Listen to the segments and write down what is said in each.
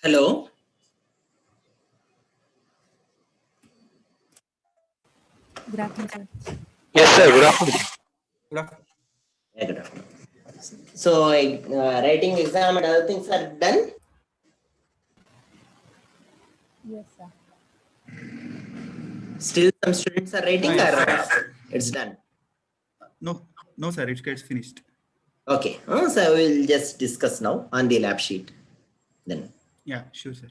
Hello. Good afternoon, sir. Yes, sir. Good afternoon. Good afternoon. Yeah, good afternoon. So, writing exam and other things are done. Yes, sir. Still, some students are writing, Yes. or it's done. No, sir. It gets finished. Okay. So we'll just discuss now on the lab sheet. Then. Yeah, sure, sir.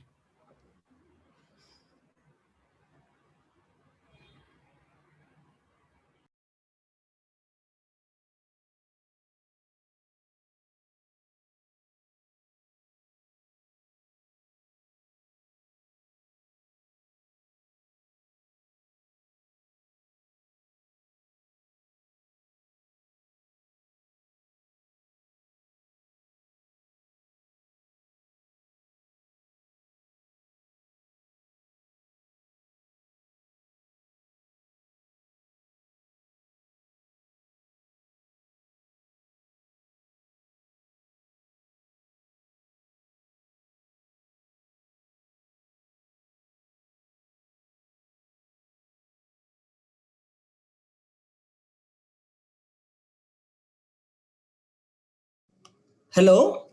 Hello.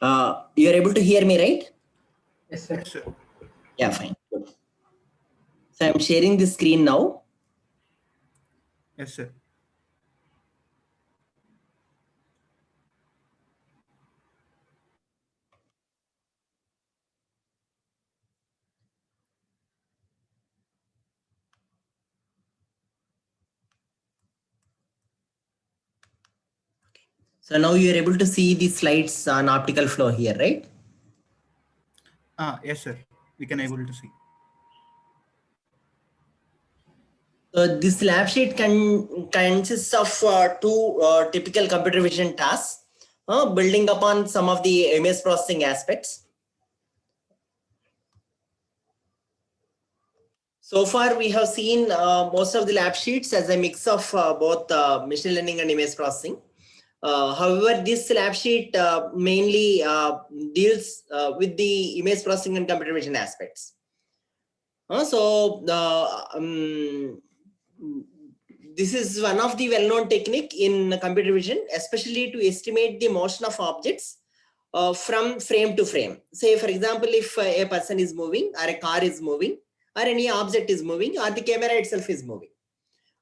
You are able to hear me, right? Yes, sir. Yeah, fine. Good. So I'm sharing the screen now. Yes, sir. So now you are able to see the slides on optical flow here, right? Yes, sir. We can able to see. So this lab sheet consists of two typical computer vision tasks, building upon some of the image processing aspects. So far, we have seen most of the lab sheets as a mix of both machine learning and image processing. However, this lab sheet mainly deals with the image processing and computer vision aspects. This is one of the well-known technique in computer vision, especially to estimate the motion of objects from frame to frame. Say, for example, if a person is moving, or a car is moving, or any object is moving, or the camera itself is moving.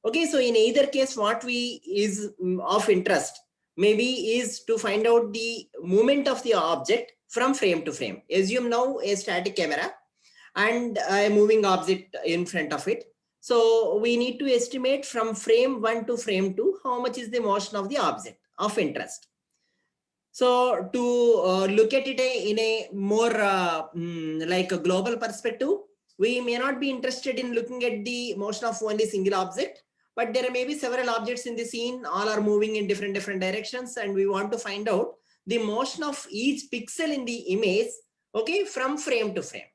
Okay, so in either case, what we is of interest maybe is to find out the movement of the object from frame to frame. Assume now a static camera and a moving object in front of it. So we need to estimate from frame 1 to frame 2 how much is the motion of the object of interest. So to look at it in a more like a global perspective, we may not be interested in looking at the motion of only single object, but there may be several objects in the scene, all are moving in different directions, and we want to find out the motion of each pixel in the image, okay, from frame to frame.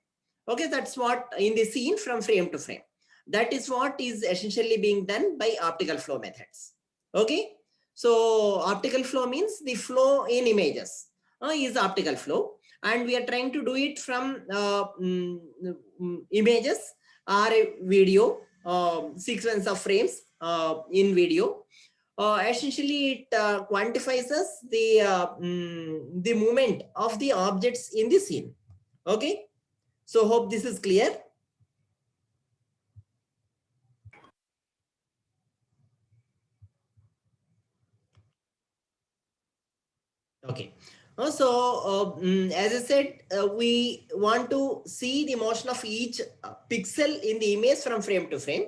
Okay, that's what in the scene from frame to frame. That is what is essentially being done by optical flow methods. Okay, so optical flow means the flow in images is optical flow, and we are trying to do it from images or a video sequence of frames in video. Essentially, it quantifies us the movement of the objects in the scene. Okay, so hope this is clear. Okay. As I said, we want to see the motion of each pixel in the image from frame to frame.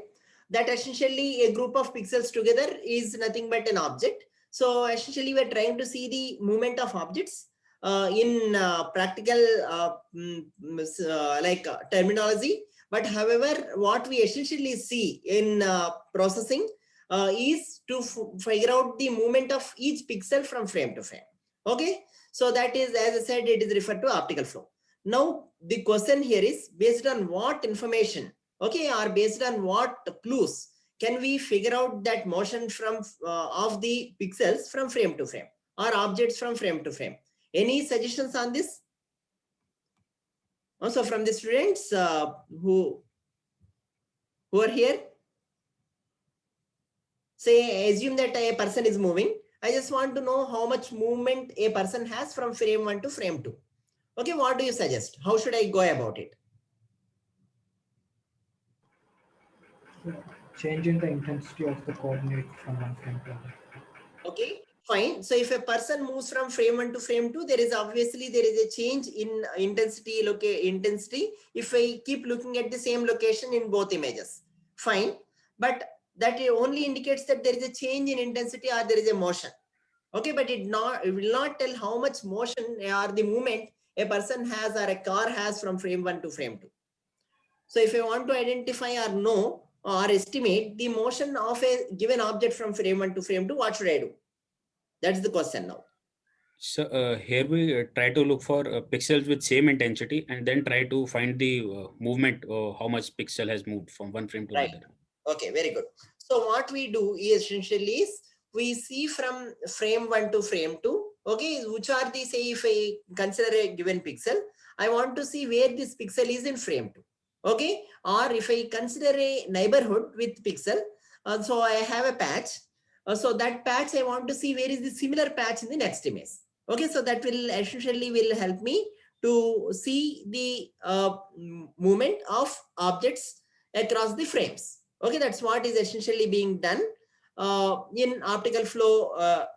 That essentially a group of pixels together is nothing but an object. So essentially we're trying to see the movement of objects in practical terminology. But however, what we essentially see in processing is to figure out the movement of each pixel from frame to frame. Okay, so that is, as I said, it is referred to optical flow. Now the question here is based on what information, okay, or based on what clues can we figure out that motion from of the pixels from frame to frame or objects from frame to frame? Any suggestions on this? Also from the students who are here, say assume that a person is moving. I just want to know how much movement a person has from frame 1 to frame 2. Okay, what do you suggest? How should I go about it? Changing the intensity of the coordinate from one frame to another. Okay, fine. So if a person moves from frame 1 to frame 2, there is a change in intensity if I keep looking at the same location in both images. Fine, but that only indicates that there is a change in intensity or there is a motion. Okay, but it will not tell how much motion or the movement a person has or a car has from frame 1 to frame 2. So if I want to identify or know or estimate the motion of a given object from frame 1 to frame 2, what should I do? That's the question now. So here we try to look for pixels with same intensity and then try to find the movement, how much pixel has moved from one frame to Right. another. Okay, very good. So what we do is essentially is we see from frame 1 to frame 2, okay, which are the, say if I consider a given pixel, I want to see where this pixel is in frame 2. Okay, or if I consider a neighborhood with pixel, so I have a patch. So that patch I want to see where is the similar patch in the next image. Okay, so that will essentially will help me to see the movement of objects across the frames. Okay, that's what is essentially being done in optical flow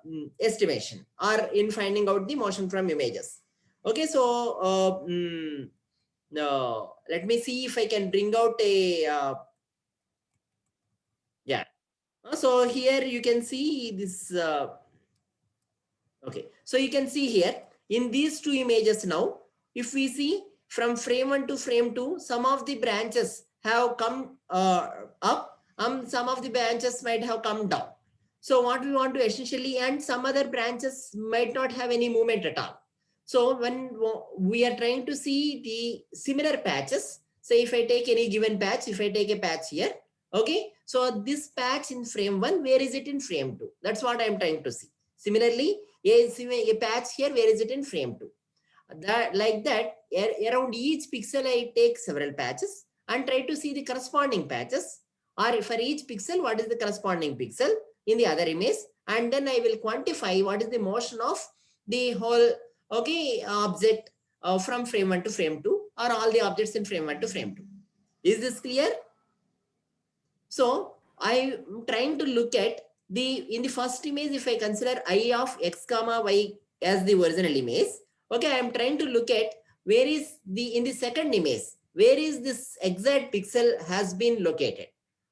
estimation or in finding out the motion from images. Okay, so let me see if I can bring out a yeah. So here you can see this. Okay, so you can see here in these two images now, if we see from frame 1 to frame 2, some of the branches have come up, some of the branches might have come down. So what we want to essentially, and some other branches might not have any movement at all. So when we are trying to see the similar patches, say if I take any given patch, if I take a patch here, okay, so this patch in frame 1, where is it in frame 2? That's what I'm trying to see. Similarly, a patch here, where is it in frame 2? Like that, around each pixel, I take several patches and try to see the corresponding patches, or for each pixel, what is the corresponding pixel in the other image, and then I will quantify what is the motion of the whole object from frame 1 to frame 2, or all the objects in frame 1 to frame 2. Is this clear? So I'm trying to look at in the first image, if I consider I of x comma y as the original image, okay, I am trying to look at where is in the second image, where is this exact pixel has been located.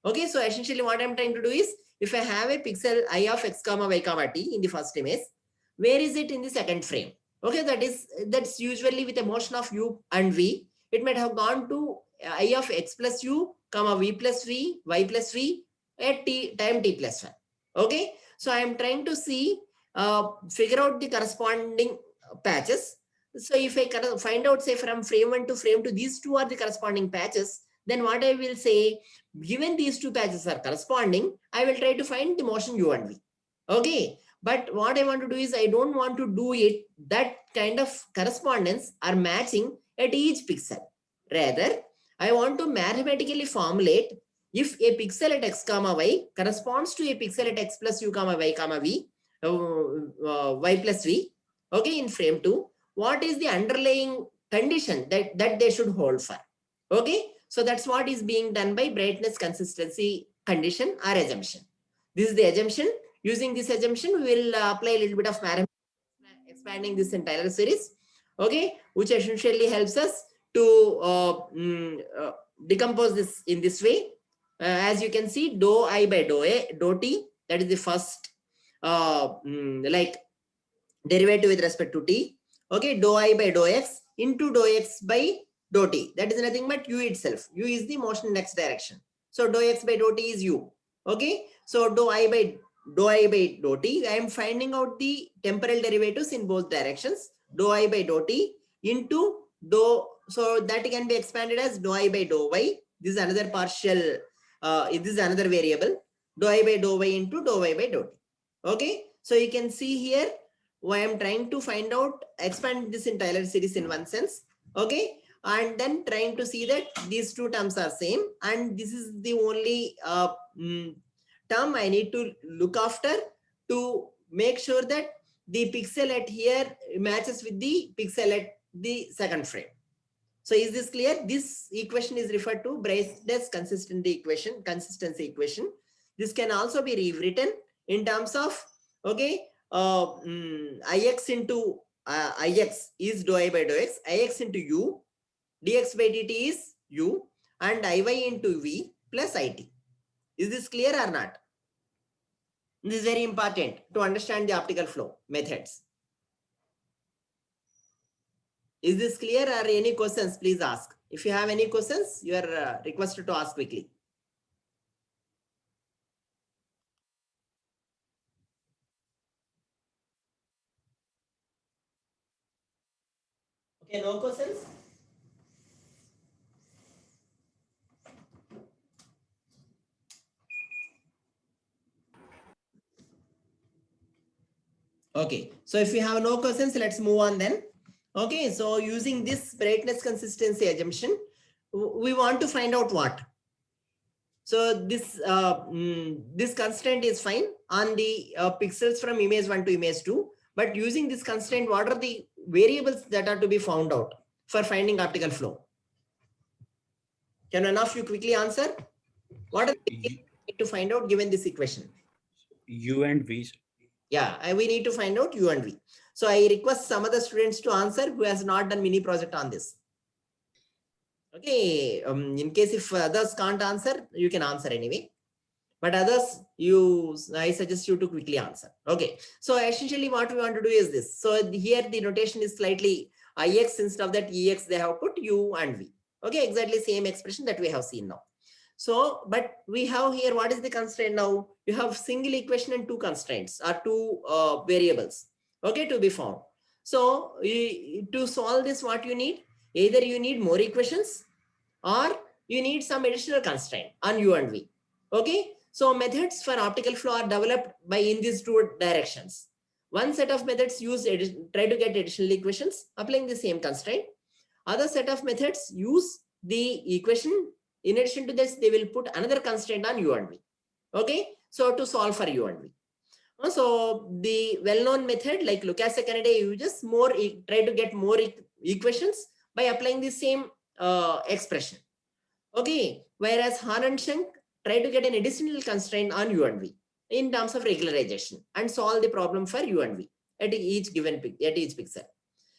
Okay, so essentially what I'm trying to do is, if I have a pixel I of x comma y comma t in the first image, where is it in the second frame? Okay, that's usually with a motion of u and v. It might have gone to I of x plus u comma v plus v, y plus v at time t plus 1. Okay, so I am trying to see, figure out the corresponding patches. So if I find out, say from frame 1 to frame 2, these two are the corresponding patches, then what I will say, given these two patches are corresponding, I will try to find the motion u and v. Okay, but what I want to do is, I don't want to do it that kind of correspondence or matching at each pixel. Rather, I want to mathematically formulate, if a pixel at x comma y corresponds to a pixel at x plus u comma y v, y plus v, okay, in frame 2, what is the underlying condition that they should hold for? Okay, so that's what is being done by brightness consistency condition or assumption. This is the assumption. Using this assumption, we will apply a little bit of mathematics, expanding this entire series, okay, which essentially helps us to decompose this in this way. As you can see, dou I by dou t, that is the first like derivative with respect to t. Okay, dou I by dou x into dou x by dou t. That is nothing but u itself. U is the motion in x direction. So dou x by dou t is u. Okay, so dou I by dou t, I am finding out the temporal derivatives in both directions. Dou I by dou t into dou, so that can be expanded as dou I by dou y. This is another partial, this is another variable. Dou I by dou y into dou y by dou t. Okay, so you can see here, I am trying to find out, expand this entire series in one sense. Okay, and then trying to see that these two terms are same, and this is the only term I need to look after to make sure that the pixel at here matches with the pixel at the second frame. So is this clear? This equation is referred to brightness consistency equation. This can also be rewritten in terms of, okay, Ix into Ix is dou I by dou x, Ix into U, dx by dt is U, and Iy into V plus It. Is this clear or not? This is very important to understand the optical flow methods. Is this clear, or any questions? Please ask. If you have any questions, you are requested to ask quickly. Okay, no questions? Okay, so if you have no questions, let's move on then. Okay, so using this brightness consistency assumption, we want to find out what? So this this constraint is fine on the pixels from image 1 to image 2, but using this constraint, what are the variables that are to be found out for finding optical flow? Can one of you quickly answer? What are the variables we need to find out given this equation? U and V. Yeah, we need to find out U and V. So I request some other students to answer who has not done mini project on this. Okay, in case if others can't answer, you can answer anyway. But others, I suggest you to quickly answer. Okay, so essentially what we want to do is this. So here the notation is slightly Ix, instead of that Ex, they have put U and V. Okay, exactly same expression that we have seen now. So, but we have here, what is the constraint now? You have single equation and two constraints or two variables, okay, to be found. So to solve this, what you need? Either you need more equations or you need some additional constraint on U and V. Okay, so methods for optical flow are developed by in these two directions. One set of methods try to get additional equations applying the same constraint. Other set of methods use the equation. In addition to this, they will put another constraint on U and V. Okay, so to solve for U and V. So the well-known method like Lucas-Kennedy uses try to get more equations by applying the same expression. Okay, whereas Hahn and Schenck try to get an additional constraint on U and V in terms of regularization and solve the problem for U and V at each pixel.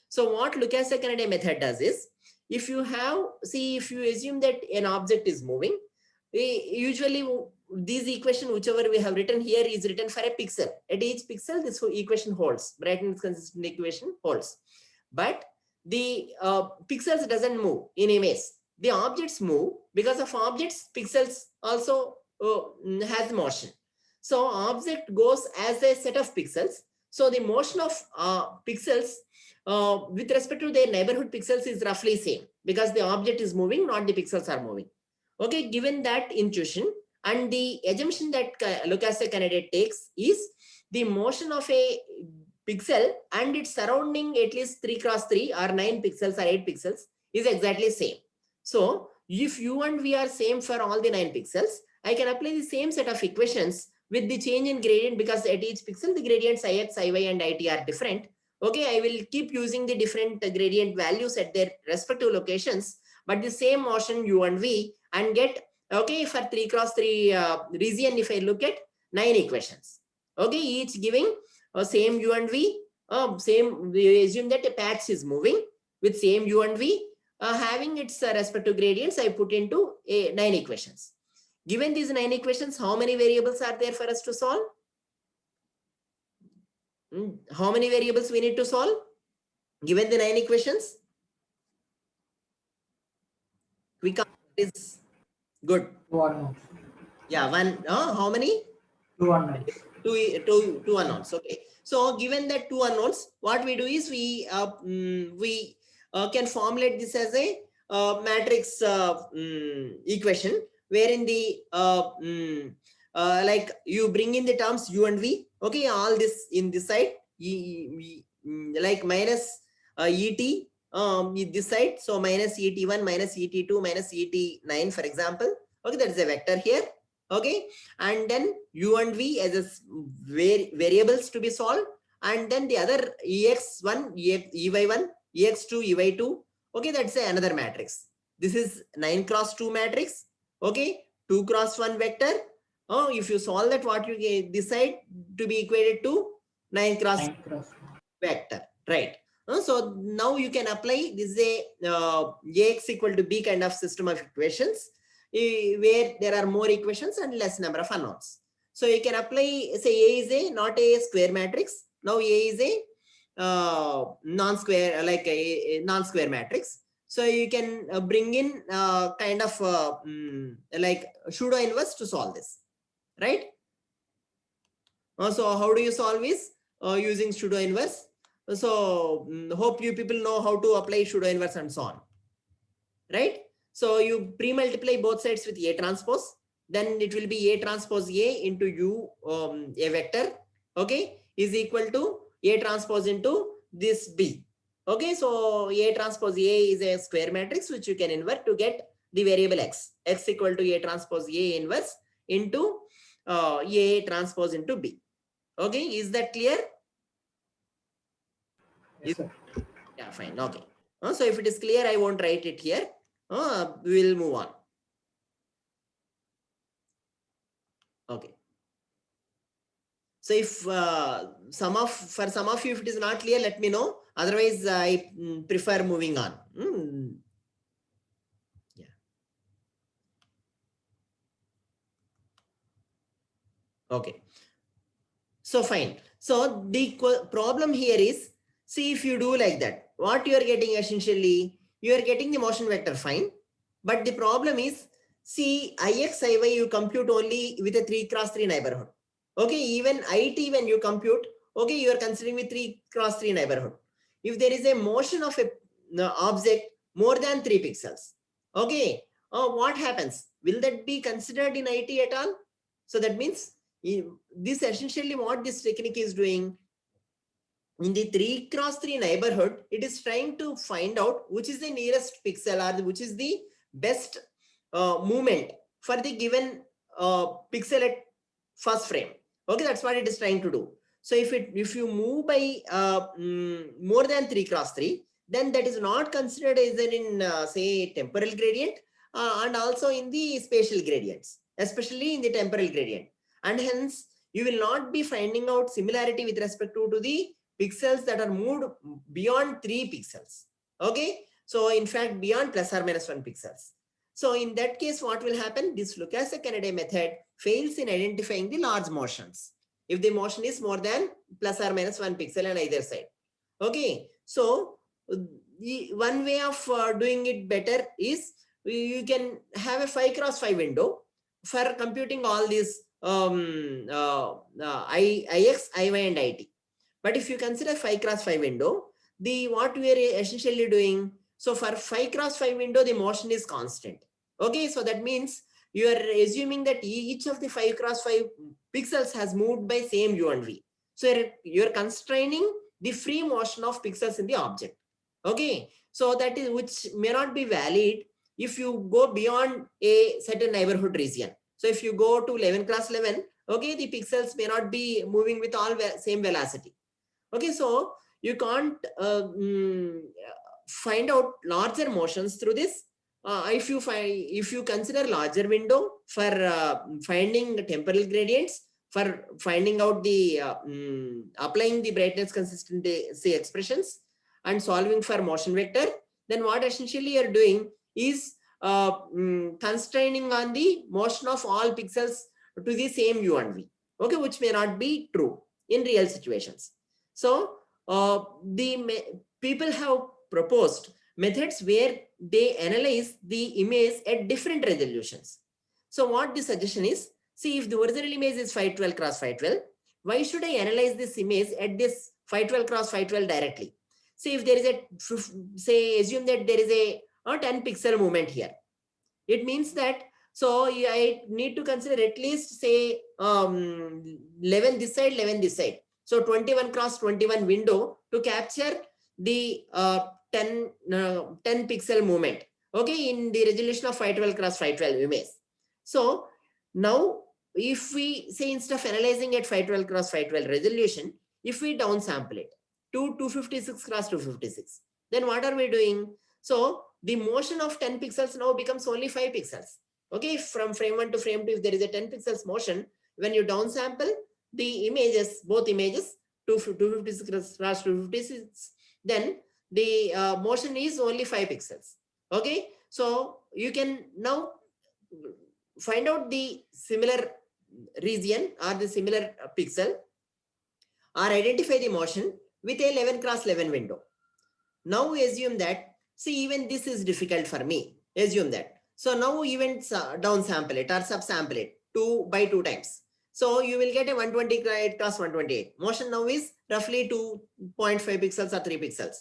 So what Lucas-Kennedy method does is, if you assume that an object is moving, usually these equation, whichever we have written here, is written for a pixel. At each pixel, this equation holds, brightness consistent equation holds. But the pixels doesn't move in image. The objects move. Because of objects, pixels also has motion. So object goes as a set of pixels. So the motion of pixels with respect to their neighborhood pixels is roughly same, because the object is moving, not the pixels are moving. Okay, given that intuition and the assumption that Lucas-Kennedy takes is the motion of a pixel and its surrounding at least 3 cross 3 or 9 pixels or 8 pixels is exactly same. So if U and V are same for all the 9 pixels, I can apply the same set of equations with the change in gradient, because at each pixel the gradients Ix, Iy and It are different. Okay, I will keep using the different gradient values at their respective locations, but the same motion U and V, and get, okay, for 3 cross 3 region, if I look at 9 equations, okay, each giving same U and V, we assume that a patch is moving with same U and V, having its respective gradients, I put into 9 equations. Given these 9 equations, how many variables are there for us to solve? How many variables we need to solve given the 9 equations? Quick answer is good. 2 unknowns. Yeah, one. How many? 2 unknowns. Two unknowns. Okay. So given that 2 unknowns, what we do is we can formulate this as a matrix equation, wherein the like you bring in the terms U and V. Okay, all this in this side, like minus Et this side. So minus ET1, minus ET2, minus ET9, for example. Okay, that is a vector here. Okay, and then U and V as a variables to be solved, and then the other EX1, EY1, EX2, EY2. Okay, that's another matrix. This is 9 cross 2 matrix. Okay, 2 cross 1 vector. Oh, if you solve that, what you get decide to be equated to 9 cross 9 cross vector, right? So now you can apply this is a Ax equal to B kind of system of equations where there are more equations and less number of unknowns. So you can apply, say A is a not a square matrix. Now A is a non-square, like a non-square matrix. So you can bring in kind of like pseudo inverse to solve this, right? So how do you solve this? Using pseudo inverse. So hope you people know how to apply pseudo inverse and so on, right? So you pre-multiply both sides with A transpose, then it will be A transpose A into U, a vector, okay, is equal to A transpose into this B. Okay, so A transpose A is a square matrix which you can invert to get the variable X. X equal to A transpose A inverse into A transpose into B. Okay, is that clear? Yes, sir. Yeah, fine. Okay. So if it is clear, I won't write it here. We will move on. Okay. So if for some of you, if it is not clear, let me know. Otherwise, I prefer moving on. Yeah. Okay. So fine. So the problem here is, see if you do like that, what you are getting essentially, you are getting the motion vector fine. But the problem is, see Ix, Iy you compute only with a 3 cross 3 neighborhood. Okay, even IT when you compute, okay, you are considering with 3 cross 3 neighborhood. If there is a motion of a object more than 3 pixels, okay, what happens? Will that be considered in IT at all? So that means this essentially what this technique is doing, in the 3 cross 3 neighborhood, it is trying to find out which is the nearest pixel or which is the best movement for the given pixel at first frame. Okay, that's what it is trying to do. So if you move by more than 3 cross 3, then that is not considered as in say temporal gradient and also in the spatial gradients, especially in the temporal gradient. And hence you will not be finding out similarity with respect to the pixels that are moved beyond 3 pixels. Okay, so in fact beyond plus or minus 1 pixels. So in that case, what will happen? This Lucas-Kennedy method fails in identifying the large motions if the motion is more than plus or minus 1 pixel on either side. Okay, so one way of doing it better is you can have a 5 cross 5 window for computing all these IX, IY and IT. But if you consider 5 cross 5 window, what we are essentially doing, so for 5 cross 5 window, the motion is constant. Okay, so that means you are assuming that each of the 5 cross 5 pixels has moved by same U and V. So you're constraining the free motion of pixels in the object. Okay, so that is which may not be valid if you go beyond a certain neighborhood region. So if you go to 11 cross 11, okay, the pixels may not be moving with all same velocity. Okay, so you can't find out larger motions through this. If you consider larger window for finding temporal gradients, for finding out the applying the brightness consistency expressions and solving for motion vector, then what essentially you're doing is constraining on the motion of all pixels to the same U and V. Okay, which may not be true in real situations. So people have proposed methods where they analyze the image at different resolutions. So what the suggestion is, see if the original image is 512 cross 512, why should I analyze this image at this 512 cross 512 directly? See if there is a, say assume that there is a 10 pixel movement here. It means that, so I need to consider at least say 11 this side, 11 this side. So 21 cross 21 window to capture the 10 pixel movement, okay, in the resolution of 512 cross 512 image. So now if we say instead of analyzing at 512 cross 512 resolution, if we downsample it to 256 cross 256, then what are we doing? So the motion of 10 pixels now becomes only 5 pixels. Okay, from frame 1 to frame 2, if there is a 10 pixels motion, when you downsample the images, both images, 256 cross 256, then the motion is only 5 pixels. Okay, so you can now find out the similar region or the similar pixel or identify the motion with a 11 cross 11 window. Now assume that, see, even this is difficult for me. Assume that. So now even downsample it or subsample it 2 by 2 times. So you will get a 128 cross 128. Motion now is roughly 2.5 pixels or 3 pixels.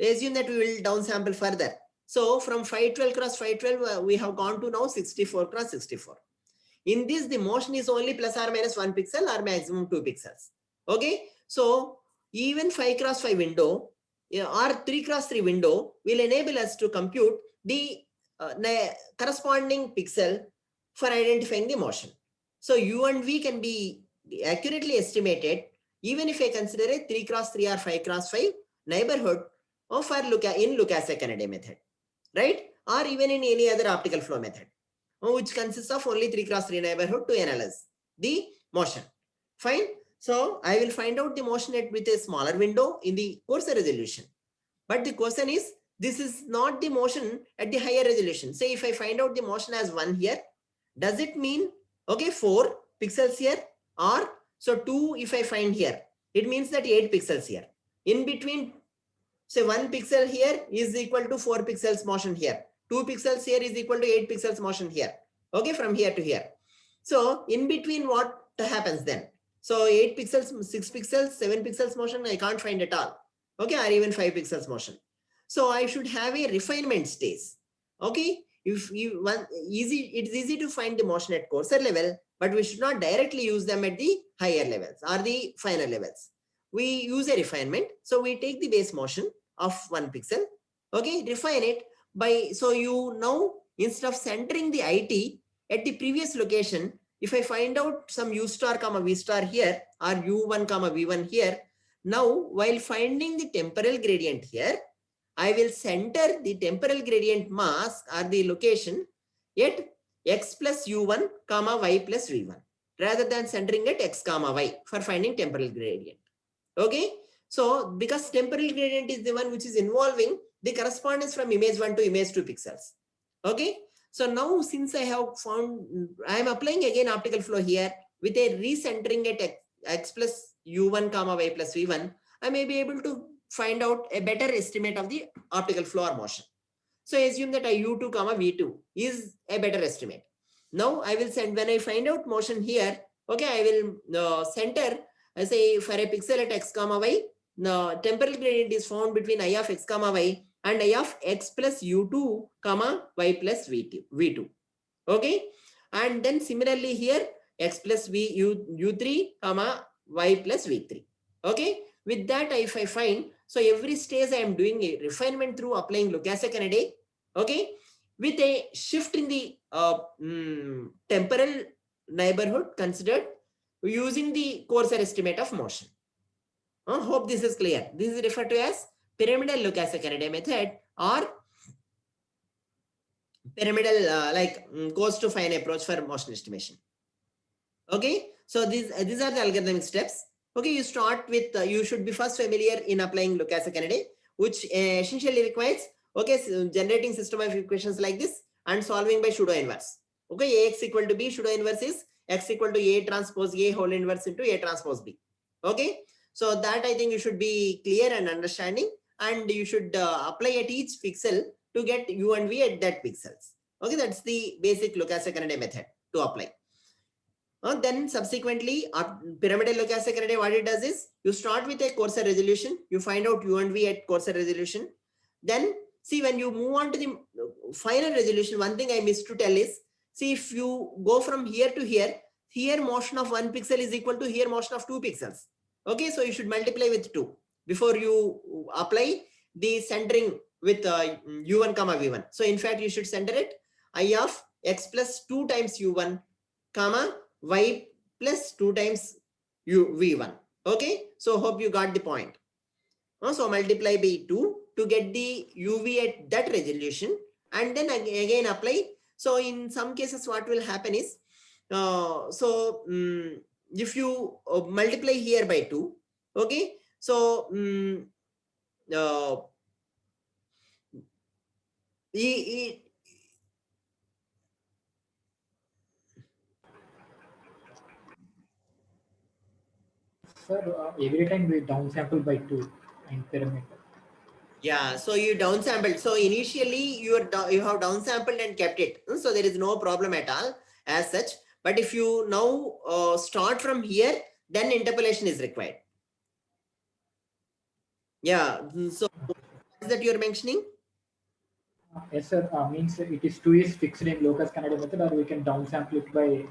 Assume that we will downsample further. So from 512 cross 512, we have gone to now 64 cross 64. In this, the motion is only plus or minus 1 pixel or maximum 2 pixels. Okay. So even 5 cross 5 window or 3 cross 3 window will enable us to compute the corresponding pixel for identifying the motion. So U and V can be accurately estimated even if I consider a 3 cross 3 or 5 cross 5 neighborhood of our in Lucas-Kennedy method, right? Or even in any other optical flow method, which consists of only 3 cross 3 neighborhood to analyze the motion. Fine. So I will find out the motion with a smaller window in the coarser resolution. But the question is, this is not the motion at the higher resolution. Say if I find out the motion as 1 here, does it mean, okay, 4 pixels here, or so 2 if I find here, it means that 8 pixels here. In between, say 1 pixel here is equal to 4 pixels motion here. 2 pixels here is equal to 8 pixels motion here. Okay, from here to here. So in between, what happens then? So 8 pixels, 6 pixels, 7 pixels motion, I can't find at all. Okay, or even 5 pixels motion. So I should have a refinement stage. Okay, if you want it's easy to find the motion at coarser level, but we should not directly use them at the higher levels or the finer levels. We use a refinement. So we take the base motion of 1 pixel. Okay, refine it by, so you now instead of centering the IT at the previous location, if I find out some U star comma V star here or U1 comma V1 here, now while finding the temporal gradient here, I will center the temporal gradient mask or the location at x plus U1 comma Y plus V1 rather than centering at x comma Y for finding temporal gradient. Okay. So because temporal gradient is the one which is involving the correspondence from image 1 to image 2 pixels. Okay. So now since I have found, I am applying again optical flow here with a recentering at x plus U1 comma Y plus V1, I may be able to find out a better estimate of the optical flow or motion. So I assume that U2 comma V2 is a better estimate. Now I will send, when I find out motion here, okay, I will center, I say for a pixel at x comma Y, temporal gradient is found between I of x comma Y and I of x plus U2 comma Y plus V2. Okay. And then similarly here, x plus U3 comma Y plus V3. Okay. With that, if I find, so every stage I am doing a refinement through applying Lucas-Kennedy, okay, with a shift in the temporal neighborhood considered using the coarser estimate of motion. Hope this is clear. This is referred to as pyramidal Lucas-Kennedy method or pyramidal coarse to fine approach for motion estimation. Okay, so these are the algorithmic steps. Okay, you start with, you should be first familiar in applying Lucas-Kennedy, which essentially requires, okay, so generating system of equations like this and solving by pseudo inverse. Okay, Ax equal to B, pseudo inverse is x equal to A transpose A whole inverse into A transpose B. Okay, so that I think you should be clear and understanding, and you should apply at each pixel to get U and V at that pixels. Okay, that's the basic Lucas-Kennedy method to apply. Then subsequently, pyramidal Lucas-Kennedy, what it does is you start with a coarser resolution, you find out U and V at coarser resolution. Then see, when you move on to the final resolution, one thing I missed to tell is, see, if you go from here to here motion of 1 pixel is equal to here motion of 2 pixels. Okay, so you should multiply with 2 before you apply the centering with u1 comma v1. So in fact, you should center it I of x plus 2 times u1 comma y plus 2 times v1. Okay, so hope you got the point. So multiply by 2 to get the uv at that resolution, and then again apply. So in some cases what will happen is, if you multiply here by 2, okay, so Sir, every time we downsample by 2 in pyramid. yeah, so you downsampled. So initially you have downsampled and kept it. So there is no problem at all as such. But if you now start from here, then interpolation is required. Yeah. So is that you're mentioning? Yes, sir. Means it is 2 is fixed in locus Canada method, or we can downsample it by.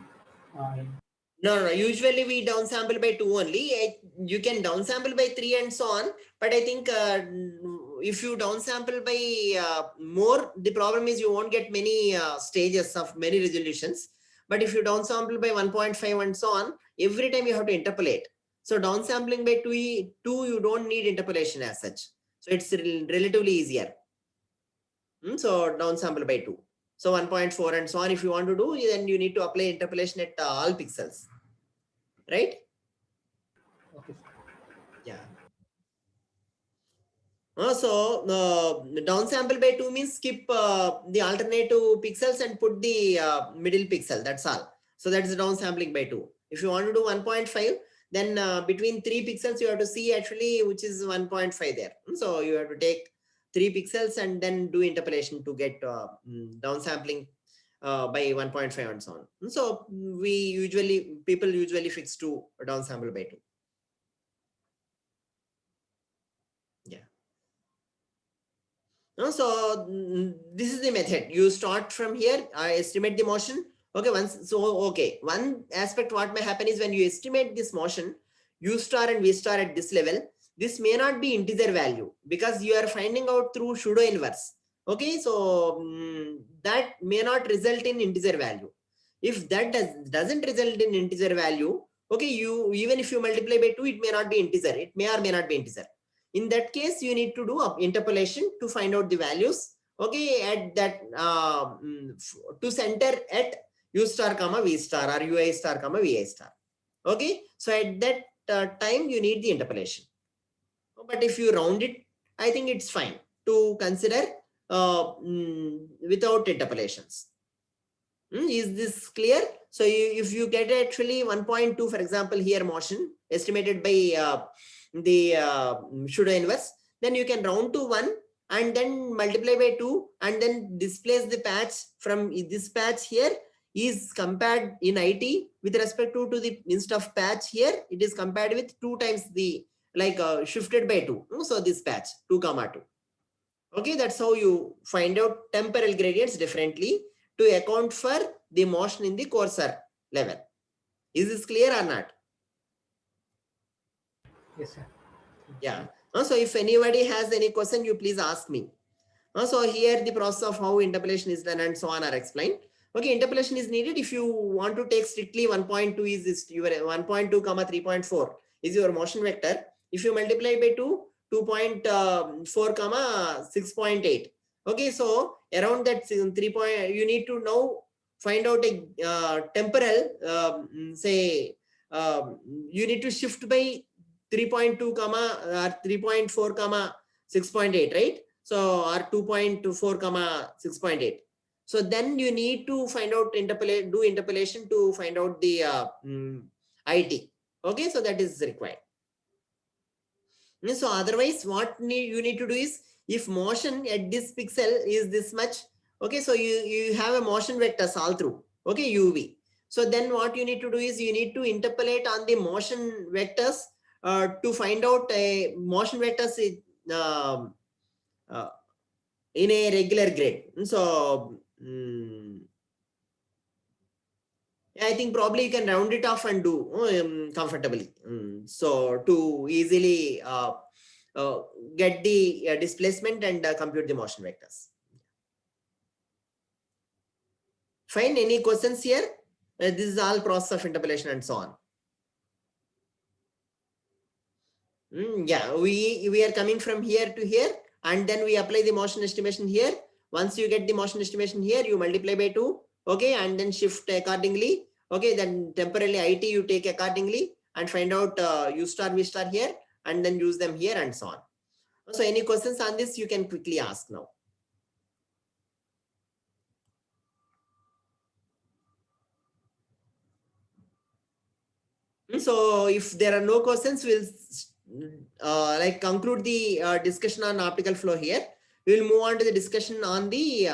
No. Usually we downsample by 2 only. You can downsample by 3 and so on. But I think if you downsample by more, the problem is you won't get many stages of many resolutions. But if you downsample by 1.5 and so on, every time you have to interpolate. So downsampling by 2, you don't need interpolation as such. So it's relatively easier. So downsample by 2. So 1.4 and so on, if you want to do, then you need to apply interpolation at all pixels, right? Okay. Yeah. So downsample by 2 means skip the alternative pixels and put the middle pixel. That's all. So that is downsampling by 2. If you want to do 1.5, then between 3 pixels you have to see actually which is 1.5 there. So you have to take 3 pixels and then do interpolation to get downsampling by 1.5 and so on. So people usually fix to downsample by 2. Yeah. So this is the method. You start from here, estimate the motion. Okay, one aspect what may happen is when you estimate this motion, u star and v star at this level, this may not be integer value because you are finding out through pseudo inverse. Okay, so that may not result in integer value. If that doesn't result in integer value, okay, even if you multiply by 2, it may not be integer. It may or may not be integer. In that case, you need to do interpolation to find out the values. Okay, at that to center at u star comma v star or ui star comma vi star. Okay, so at that time you need the interpolation. But if you round it, I think it's fine to consider without interpolations. Is this clear? So if you get actually 1.2, for example, here motion estimated by the pseudo inverse, then you can round to 1 and then multiply by 2 and then displace the patch from this patch here is compared in IT with respect to the instead of patch here, it is compared with 2 times the shifted by 2. So this patch 2 comma 2. Okay, that's how you find out temporal gradients differently to account for the motion in the cursor level. Is this clear or not? Yes, sir. Yeah. So if anybody has any question, you please ask me. So here the process of how interpolation is done and so on are explained. Okay, interpolation is needed if you want to take strictly 1.2 is this your 1.2 comma 3.4 is your motion vector. If you multiply by 2, 2.4 comma 6.8. Okay, so around that 3 point, you need to now find out a temporal, you need to shift by 3.2 comma or 3.4 comma 6.8, right? So or 2.4 comma 6.8. So then you need to find out do interpolation to find out the IT. Okay, so that is required. So otherwise, what you need to do is, if motion at this pixel is this much, okay, so you have a motion vectors all through, okay, UV. So then what you need to do is you need to interpolate on the motion vectors to find out a motion vectors in a regular grid. So I think probably you can round it off and do comfortably. So to easily get the displacement and compute the motion vectors. Fine. Any questions here? This is all process of interpolation and so on. Yeah, we are coming from here to here, and then we apply the motion estimation here. Once you get the motion estimation here, you multiply by 2, okay, and then shift accordingly. Okay, then temporarily IT you take accordingly and find out U star V star here, and then use them here and so on. So any questions on this, you can quickly ask now. So if there are no questions, we'll like conclude the discussion on optical flow here. We'll move on to the discussion on the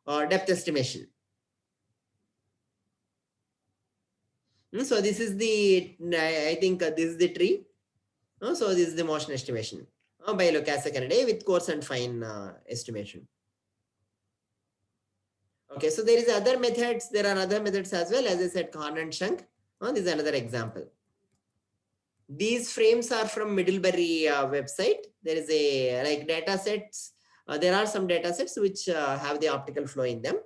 depth estimation. So this is the, I think this is the tree. So this is the motion estimation by Lucas-Kennedy with coarse and fine estimation. Okay, so there is other methods. There are other methods as well. As I said, Horn and Shunk. This is another example. These frames are from Middlebury website. There is a like data sets. There are some data sets which have the optical flow in them,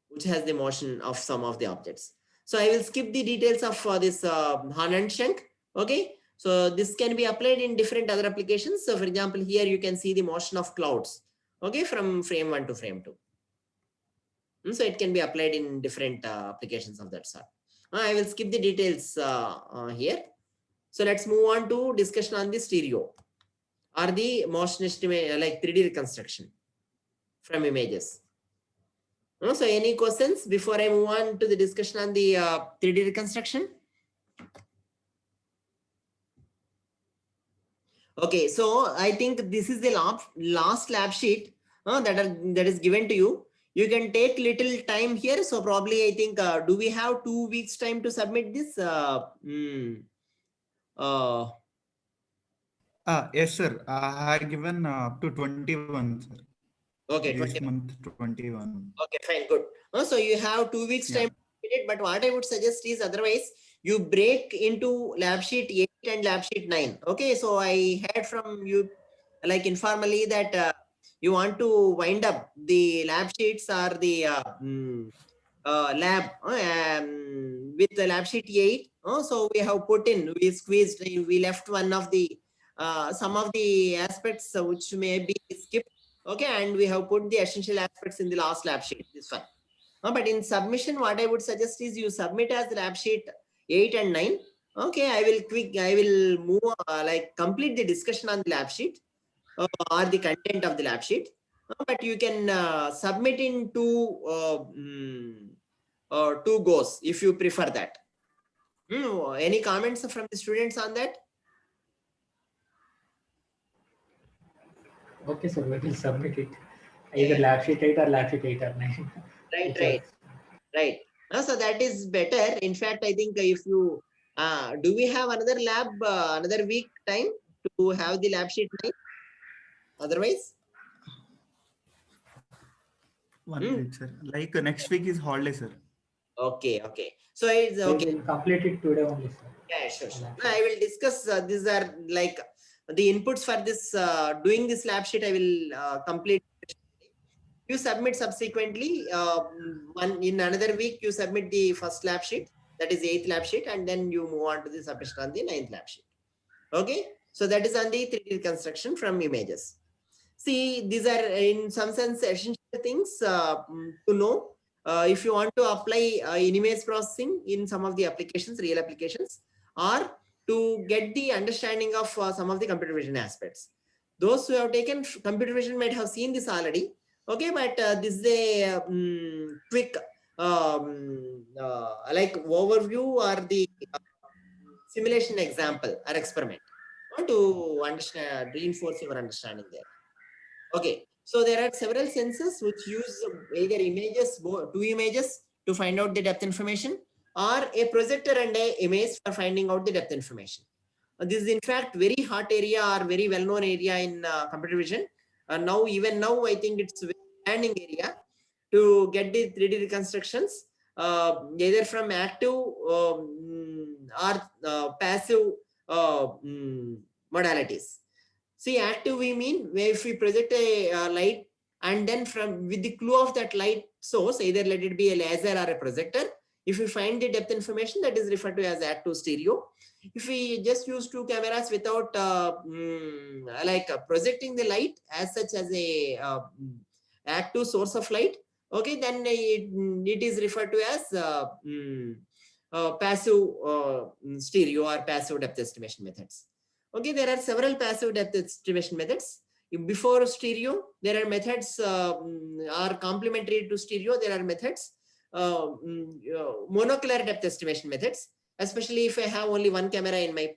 which has the motion of some of the objects. So I will skip the details of this Horn and Shunk. Okay, so this can be applied in different other applications. So for example, here you can see the motion of clouds. Okay, from frame 1 to frame 2. So it can be applied in different applications of that sort. I will skip the details here. So let's move on to discussion on the stereo or the motion estimate, like 3D reconstruction from images. So any questions before I move on to the discussion on the 3D reconstruction? Okay, so I think this is the last lab sheet that is given to you. You can take little time here. So probably I think, do we have 2 weeks time to submit this? Yes, sir. I have given up to 21, sir. Okay, This 21. month 21. Okay, fine, good. So you have 2 weeks time to submit it, but what I would suggest is otherwise you break into lab sheet 8 and lab sheet 9. Okay, so I heard from you like informally that you want to wind up the lab sheets or the lab with the lab sheet 8. So we have put in, we squeezed, we left one of the some of the aspects which may be skipped. Okay, and we have put the essential aspects in the last lab sheet, this one. But in submission, what I would suggest is you submit as lab sheet 8 and 9. Okay, I will move like complete the discussion on the lab sheet or the content of the lab sheet. But you can submit in two goes if you prefer that. Any comments from the students on that? Okay, so we will submit it. Either lab sheet 8 or lab sheet 8 or 9. Right. So that is better. In fact, I think if you do we have another lab another week time to have the lab sheet 9? Otherwise, 1 minute, sir. Like next week is holiday, sir. okay. So it's okay. We will complete it today only, sir. Yeah, sure. I will discuss. These are like the inputs for this doing this lab sheet. I will complete. You submit subsequently. In another week, you submit the first lab sheet, that is 8th lab sheet, and then you move on to the submission on the 9th lab sheet. Okay, so that is on the 3D reconstruction from images. See, these are in some sense essential things to know if you want to apply in image processing in some of the applications, real applications, or to get the understanding of some of the computer vision aspects. Those who have taken computer vision might have seen this already. Okay, but this is a quick like overview or the simulation example or experiment to understand, reinforce your understanding there. Okay, so there are several sensors which use either images, two images to find out the depth information, or a projector and a image for finding out the depth information. This is in fact very hot area or very well-known area in computer vision. Even now, I think it's a very demanding area to get the 3D reconstructions, either from active or passive modalities. See, active we mean where if we project a light and then from with the clue of that light source, either let it be a laser or a projector, if we find the depth information, that is referred to as active stereo. If we just use two cameras without projecting the light as such as a active source of light, okay, then it is referred to as passive stereo or passive depth estimation methods. Okay, there are several passive depth estimation methods. Before stereo, there are methods are complementary to stereo. There are methods, monocular depth estimation methods, especially if I have only one camera in my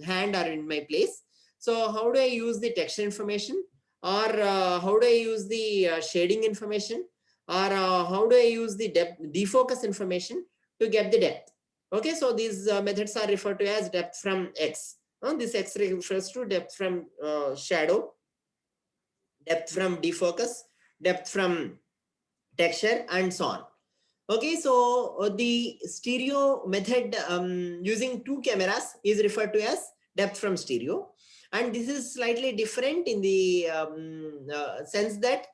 hand or in my place. So how do I use the texture information, or how do I use the shading information, or how do I use the depth defocus information to get the depth? Okay, so these methods are referred to as depth from X. This X refers to depth from shadow, depth from defocus, depth from texture, and so on. Okay, so the stereo method using two cameras is referred to as depth from stereo. And this is slightly different in the sense that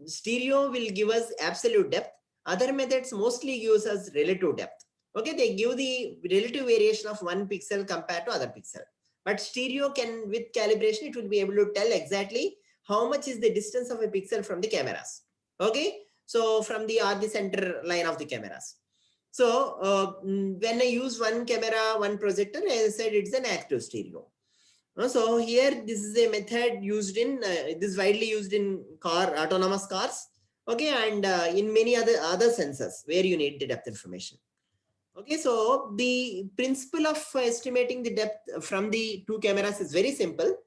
stereo will give us absolute depth. Other methods mostly gives us relative depth. Okay, they give the relative variation of one pixel compared to other pixel. But stereo can, with calibration, it will be able to tell exactly how much is the distance of a pixel from the cameras. Okay, so from the center line of the cameras. So when I use one camera, one projector, as I said, it's an active stereo. So here, this is a method used in, this is widely used in autonomous cars. Okay, and in many other sensors where you need the depth information. Okay, so the principle of estimating the depth from the two cameras is very simple.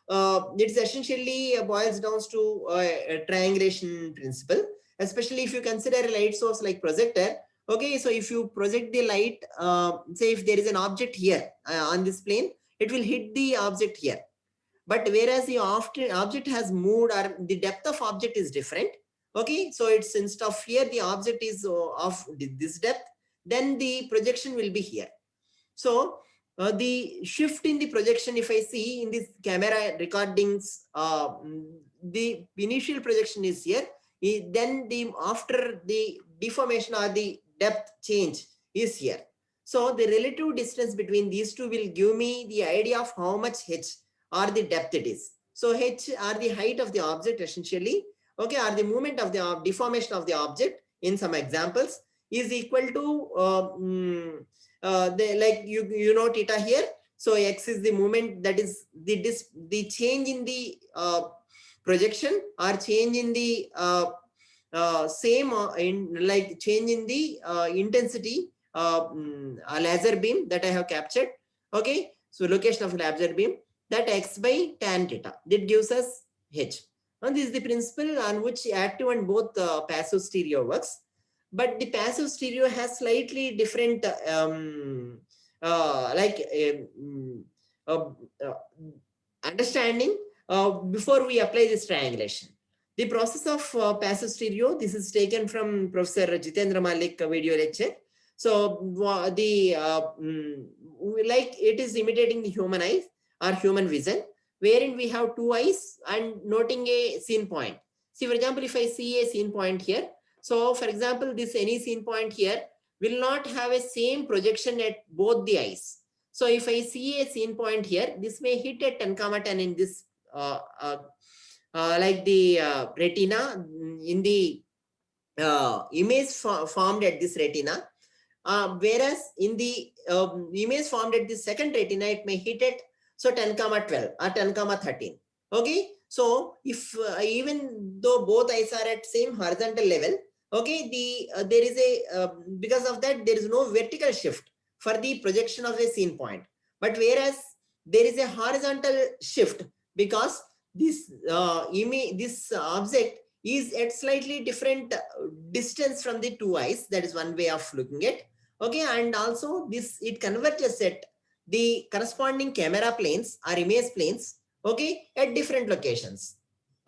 It's essentially boils down to a triangulation principle, especially if you consider a light source like projector. Okay, so if you project the light, say if there is an object here on this plane, it will hit the object here. But whereas the object has moved, or the depth of object is different. Okay, so it's instead of here, the object is of this depth, then the projection will be here. So the shift in the projection, if I see in this camera recordings, the initial projection is here. Then after the deformation or the depth change is here. So the relative distance between these two will give me the idea of how much h or the depth it is. So h are the height of the object essentially, okay, or the movement of the deformation of the object in some examples is equal to like you know theta here. So x is the movement, that is the change in the projection, or change in the change in the intensity a laser beam that I have captured. Okay, so location of laser beam, that x by tan theta, that gives us h. And this is the principle on which active and both passive stereo works. But the passive stereo has slightly different understanding before we apply this triangulation. The process of passive stereo, this is taken from Professor Jitendra Malik video lecture. So it is imitating the human eyes or human vision, wherein we have two eyes and noting a scene point. See, for example, if I see a scene point here, so for example, this any scene point here will not have a same projection at both the eyes. So if I see a scene point here, this may hit at 10,10 in this like the retina in the image formed at this retina. Whereas in the image formed at the second retina, it may hit at 10,12 or 10,13. Okay, so if even though both eyes are at same horizontal level, okay, there is a because of that there is no vertical shift for the projection of a scene point. But whereas there is a horizontal shift because this this object is at slightly different distance from the two eyes. That is one way of looking at. Okay, and also it converges at the corresponding camera planes or image planes, okay, at different locations.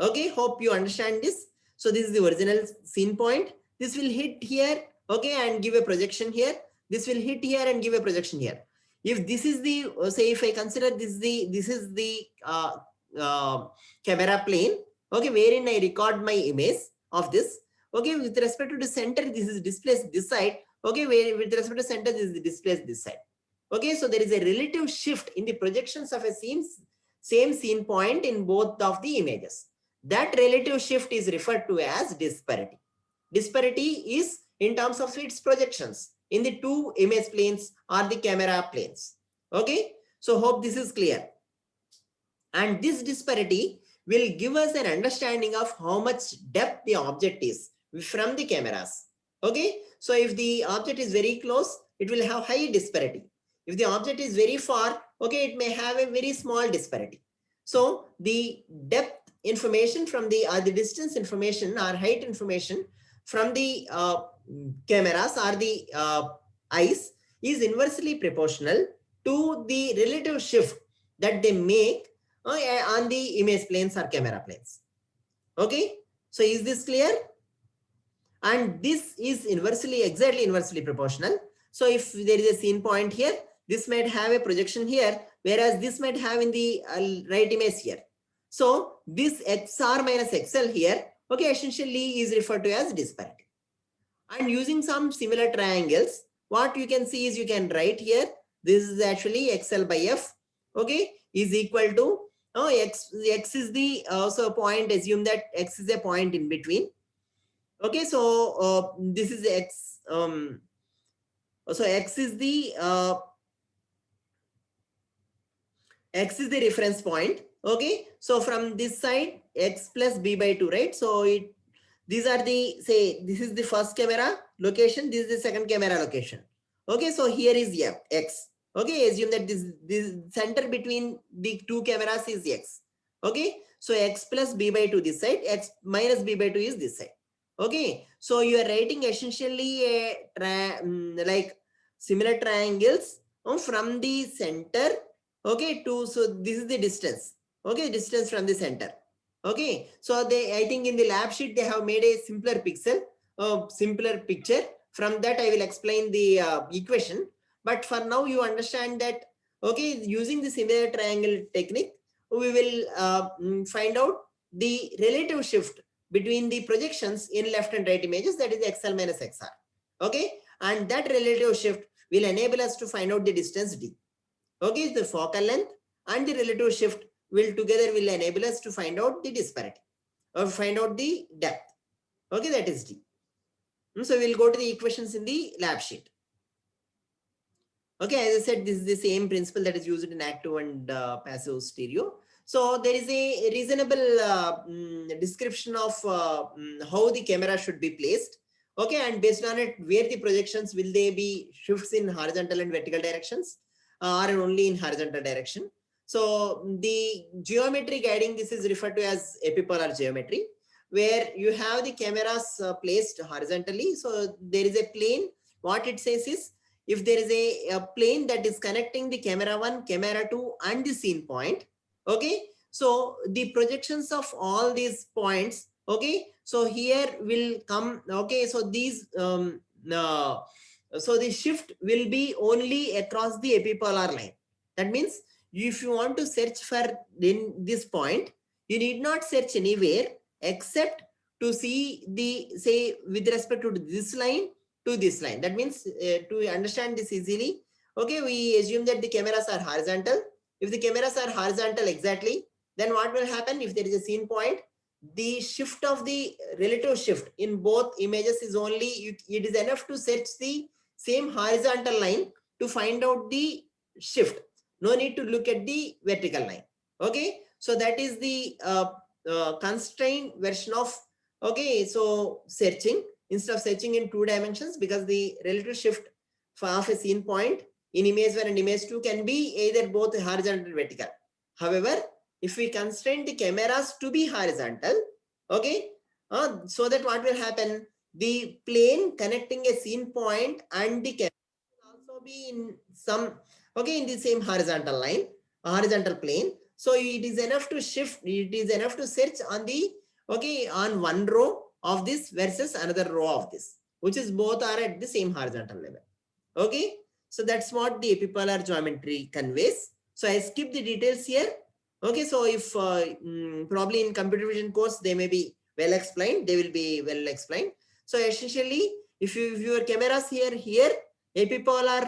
Okay, hope you understand this. So this is the original scene point. This will hit here, okay, and give a projection here. This will hit here and give a projection here. If this is the, say if I consider this is the camera plane, okay, wherein I record my image of this, okay, with respect to the center, this is displaced this side, okay, where with respect to center, this is displaced this side. Okay, so there is a relative shift in the projections of a same scene point in both of the images. That relative shift is referred to as disparity. Disparity is in terms of its projections in the two image planes or the camera planes. Okay, so hope this is clear. And this disparity will give us an understanding of how much depth the object is from the cameras. Okay, so if the object is very close, it will have high disparity. If the object is very far, okay, it may have a very small disparity. So the depth information from the distance information or height information from the cameras or the eyes is inversely proportional to the relative shift that they make on the image planes or camera planes. Okay, so is this clear? And this is exactly inversely proportional. So if there is a scene point here, this might have a projection here, whereas this might have in the right image here. So this XR minus XL here, okay, essentially is referred to as disparity. And using some similar triangles, what you can see is you can write here, this is actually XL by F, okay, is equal to X is the so point, assume that X is a point in between. Okay, so this is X. So X is the reference point. Okay, so from this side, X plus B by 2, right? So these are the, say, this is the first camera location, this is the second camera location. Okay, so here is X. Okay, assume that this center between the two cameras is X. Okay, so X plus B by 2 this side, X minus B by 2 is this side. Okay, so you are writing essentially like similar triangles from the center, okay, to, so this is the distance, okay, distance from the center. Okay, so I think in the lab sheet they have made a simpler picture. From that I will explain the equation. But for now you understand that, okay, using the similar triangle technique, we will find out the relative shift between the projections in left and right images, that is XL minus XR. Okay, and that relative shift will enable us to find out the distance D. Okay, the focal length and the relative shift will enable us to find out the disparity or find out the depth. Okay, that is D. So we'll go to the equations in the lab sheet. Okay, as I said, this is the same principle that is used in active and passive stereo. So there is a reasonable description of how the camera should be placed. Okay, and based on it, where the projections, will they be shifts in horizontal and vertical directions or only in horizontal direction? So the geometry guiding this is referred to as epipolar geometry, where you have the cameras placed horizontally. So there is a plane. What it says is, if there is a plane that is connecting the camera 1, camera 2 and the scene point, okay, so the projections of all these points, okay, so here will come, okay, so these so the shift will be only across the epipolar line. That means if you want to search for in this point, you need not search anywhere except to see the, say, with respect to this line to this line. That means to understand this easily, okay, we assume that the cameras are horizontal. If the cameras are horizontal exactly, then what will happen? If there is a scene point, the shift of the relative shift in both images is only, it is enough to search the same horizontal line to find out the shift. No need to look at the vertical line. Okay, so that is the constrained version of, okay, so searching, instead of searching in 2 dimensions, because the relative shift of a scene point in image 1 and image 2 can be either both horizontal and vertical. However, if we constrain the cameras to be horizontal, okay, so that what will happen, the plane connecting a scene point and the camera will also be in some, okay, in the same horizontal line, horizontal plane. So it is enough to shift, it is enough to search on the, okay, on one row of this versus another row of this, which is both are at the same horizontal level. Okay, So that's what the epipolar geometry conveys. So I skip the details here. Okay, so if probably in computer vision course, they may be well explained, they will be well explained. So essentially, if your cameras here, epipolar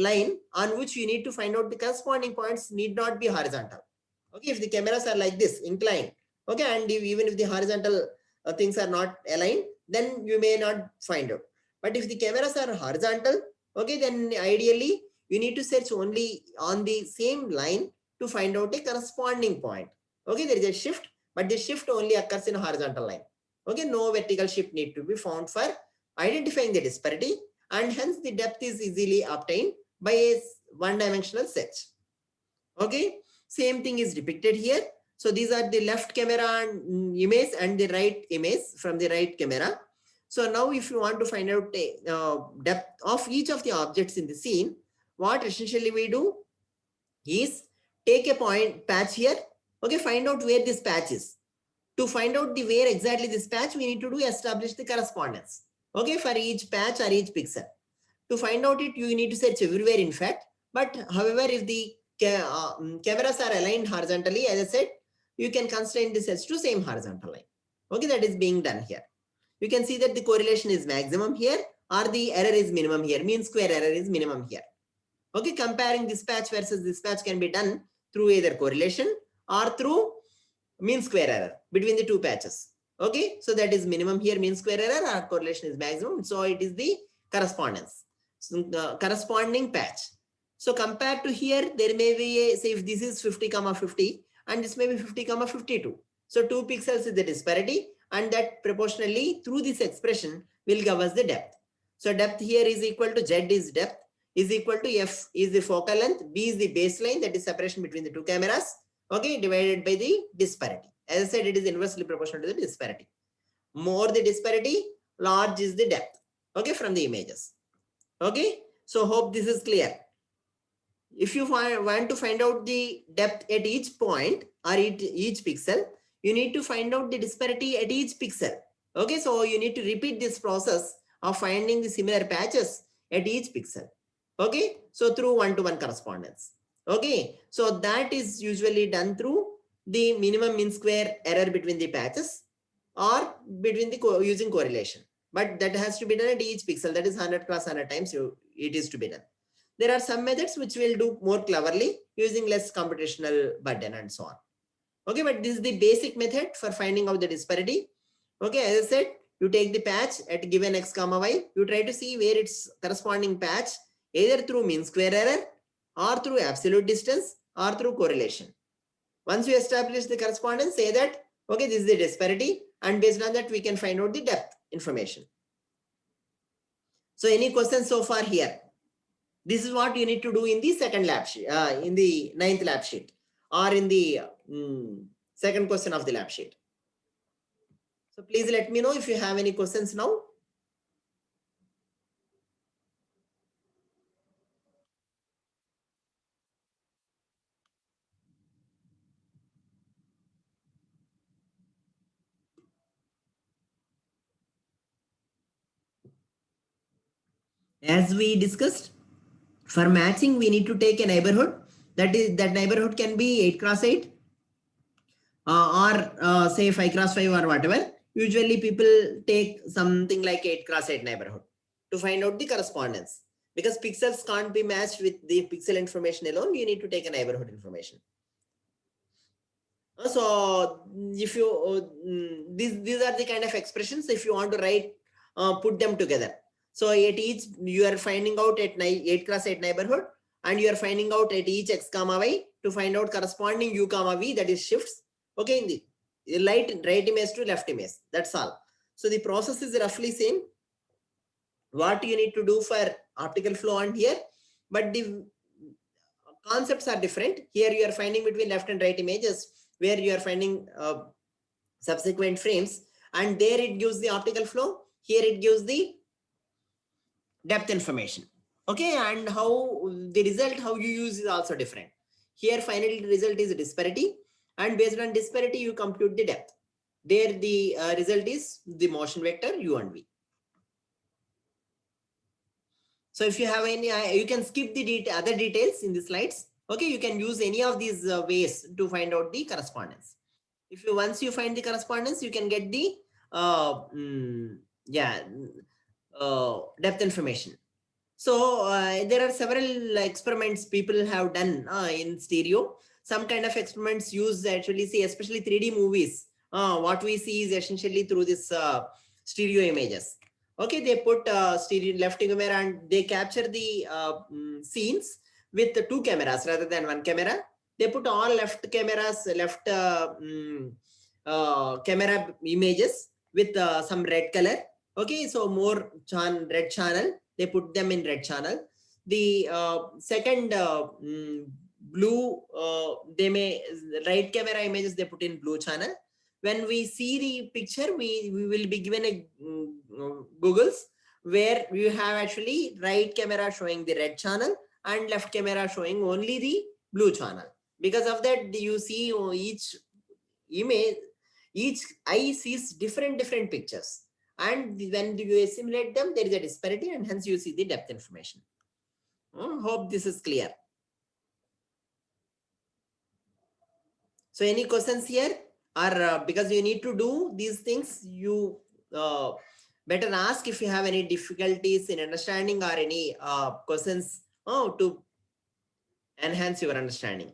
line on which you need to find out the corresponding points need not be horizontal. Okay, if the cameras are like this, inclined, okay, and even if the horizontal things are not aligned, then you may not find out. But if the cameras are horizontal, okay, then ideally you need to search only on the same line to find out a corresponding point. Okay, there is a shift, but the shift only occurs in a horizontal line. Okay, no vertical shift need to be found for identifying the disparity, and hence the depth is easily obtained by a one-dimensional search. Okay, same thing is depicted here. So these are the left camera image and the right image from the right camera. So now if you want to find out the depth of each of the objects in the scene, what essentially we do is take a point patch here. Okay, find out where this patch is. To find out the where exactly this patch, we need to establish the correspondence. Okay, for each patch or each pixel. To find out it, you need to search everywhere in fact. But however, if the cameras are aligned horizontally, as I said, you can constrain the search to same horizontal line. Okay, that is being done here. You can see that the correlation is maximum here or the error is minimum here. Mean square error is minimum here. Okay, comparing this patch versus this patch can be done through either correlation or through mean square error between the two patches. Okay, so that is minimum here, mean square error, or correlation is maximum. So it is the correspondence, so corresponding patch. So compared to here, there may be a, say if this is 50,50 and this may be 50,52. So 2 pixels is the disparity, and that proportionally through this expression will give us the depth. So depth here is equal to Z is depth is equal to F is the focal length, B is the baseline, that is separation between the two cameras, okay, divided by the disparity. As I said, it is inversely proportional to the disparity. More the disparity, large is the depth, okay, from the images. Okay, so hope this is clear. If you want to find out the depth at each point or each pixel, you need to find out the disparity at each pixel. Okay, so you need to repeat this process of finding the similar patches at each pixel. Okay, so through one-to-one correspondence. Okay, so that is usually done through the minimum mean square error between the patches or between the using correlation. But that has to be done at each pixel. That is 100 cross 100 times it is to be done. There are some methods which will do more cleverly using less computational burden and so on. Okay, but this is the basic method for finding out the disparity. Okay, as I said, you take the patch at given x comma y, you try to see where its corresponding patch, either through mean square error or through absolute distance or through correlation. Once you establish the correspondence, say that, okay, this is the disparity, and based on that, we can find out the depth information. So any questions so far here? This is what you need to do in the second lab sheet, in the 9th lab sheet, or in the second question of the lab sheet. So please let me know if you have any questions now. As we discussed, for matching, we need to take a neighborhood. That neighborhood can be 8 cross 8 or say 5 cross 5 or whatever. Usually people take something like 8 cross 8 neighborhood to find out the correspondence. Because pixels can't be matched with the pixel information alone, you need to take a neighborhood information. So if you, these are the kind of expressions, if you want to write, put them together. So at each, you are finding out at 8 cross 8 neighborhood, and you are finding out at each x comma y to find out corresponding u comma v, that is shifts. Okay, in the right image to left image, that's all. So the process is roughly same. What you need to do for optical flow and here, but the concepts are different. Here you are finding between left and right images, where you are finding subsequent frames, and there it gives the optical flow. Here it gives the depth information. Okay, and how the result, how you use is also different. Here finally the result is disparity, and based on disparity you compute the depth. There the result is the motion vector u and v. So if you have any, you can skip the other details in the slides. Okay, you can use any of these ways to find out the correspondence. If you once you find the correspondence, you can get the depth information. So there are several experiments people have done in stereo. Some kind of experiments use actually see, especially 3D movies. What we see is essentially through this stereo images. Okay, they put stereo left camera and they capture the scenes with the 2 cameras rather than 1 camera. They put all left cameras, left camera images with some red color. Okay, so more red channel. They put them in red channel. The second blue, they may right camera images they put in blue channel. When we see the picture, we will be given a Googles where you have actually right camera showing the red channel and left camera showing only the blue channel. Because of that, you see each image, each eye sees different pictures. And when you assimilate them, there is a disparity and hence you see the depth information. Hope this is clear. So any questions here? Or because you need to do these things, you better ask if you have any difficulties in understanding or any questions to enhance your understanding.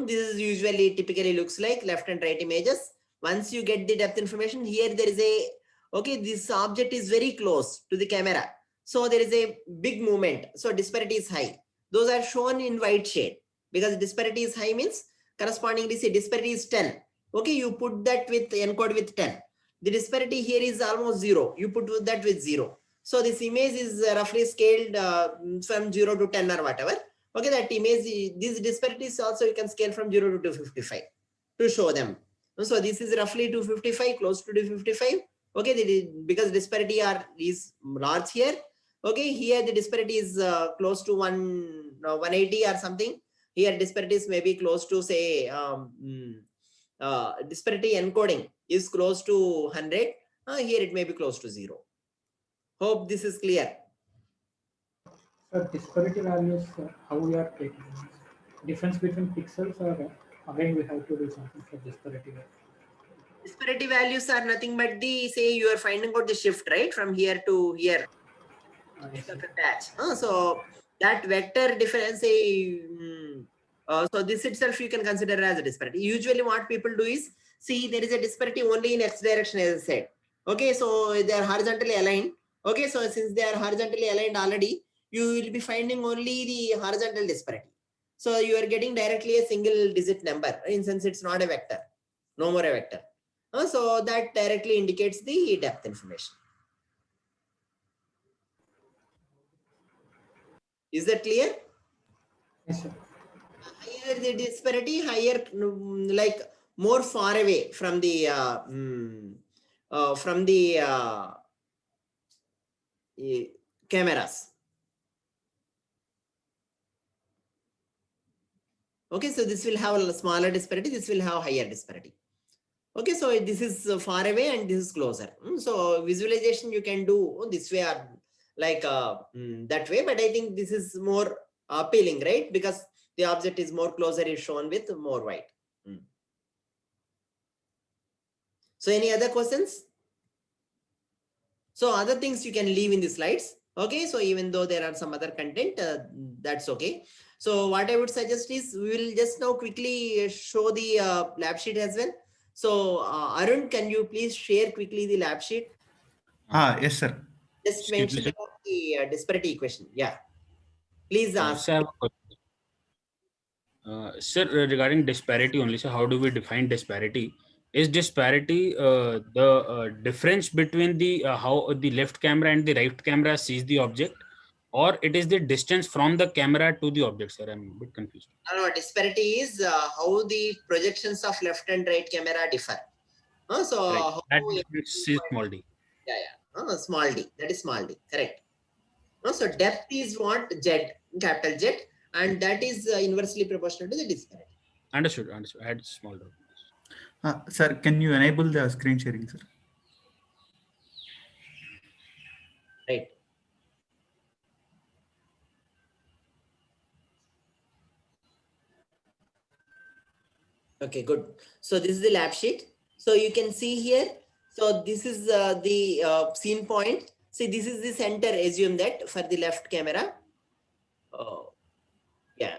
This is usually typically looks like left and right images. Once you get the depth information, here there is a, okay, this object is very close to the camera. So there is a big movement. So disparity is high. Those are shown in white shade because disparity is high means correspondingly say disparity is 10. Okay, you put that with encode with 10. The disparity here is almost 0. You put that with 0. So this image is roughly scaled from 0 to 10 or whatever. Okay, that image, these disparities also you can scale from 0 to 255 to show them. So this is roughly 255, close to 255. Okay, because disparity is large here. Okay, here the disparity is close to 180 or something. Here disparities may be close to say disparity encoding is close to 100. Here it may be close to 0. Hope this is clear. So disparity values, how we are taking difference between pixels, or again we have to do something for disparity value. Disparity values are nothing but the, say you are finding out the shift, right, from here to here. Yes, sir. So that vector difference, say, so this itself you can consider as a disparity. Usually what people do is, see there is a disparity only in x direction as I said. Okay, so they are horizontally aligned. Okay, so since they are horizontally aligned already, you will be finding only the horizontal disparity. So you are getting directly a single digit number, in since it's not a vector, no more a vector. So that directly indicates the depth information. Is that clear? Yes, sir. Higher the disparity, higher like more far away from the cameras. Okay, so this will have a smaller disparity, this will have higher disparity. Okay, so this is far away and this is closer. So visualization you can do this way or like that way, but I think this is more appealing, right? Because the object is more closer is shown with more white. So any other questions? So other things you can leave in the slides. Okay, so even though there are some other content, that's okay. So what I would suggest is we will just now quickly show the lab sheet as well. So Arun, can you please share quickly the lab sheet? Yes, sir. Just Excuse me, mention sir. about the disparity equation. Yeah, please ask. Sir, I have a question. Sir, regarding disparity only, so how do we define disparity? Is disparity the difference between the how the left camera and the right camera sees the object, or it is the distance from the camera to the object, sir? I'm a bit confused. No, disparity is how the projections of left and right camera differ. So Right. how That difference is small d. small d, that is small d, correct. So depth is what? Z, capital Z, and that is inversely proportional to the disparity. Understood. Understood. I had small doubt. Sir, can you enable the screen sharing, sir? Right. Okay, good. So this is the lab sheet. So you can see here. So this is the scene point. See, this is the center. Assume that for the left camera. Oh, yeah.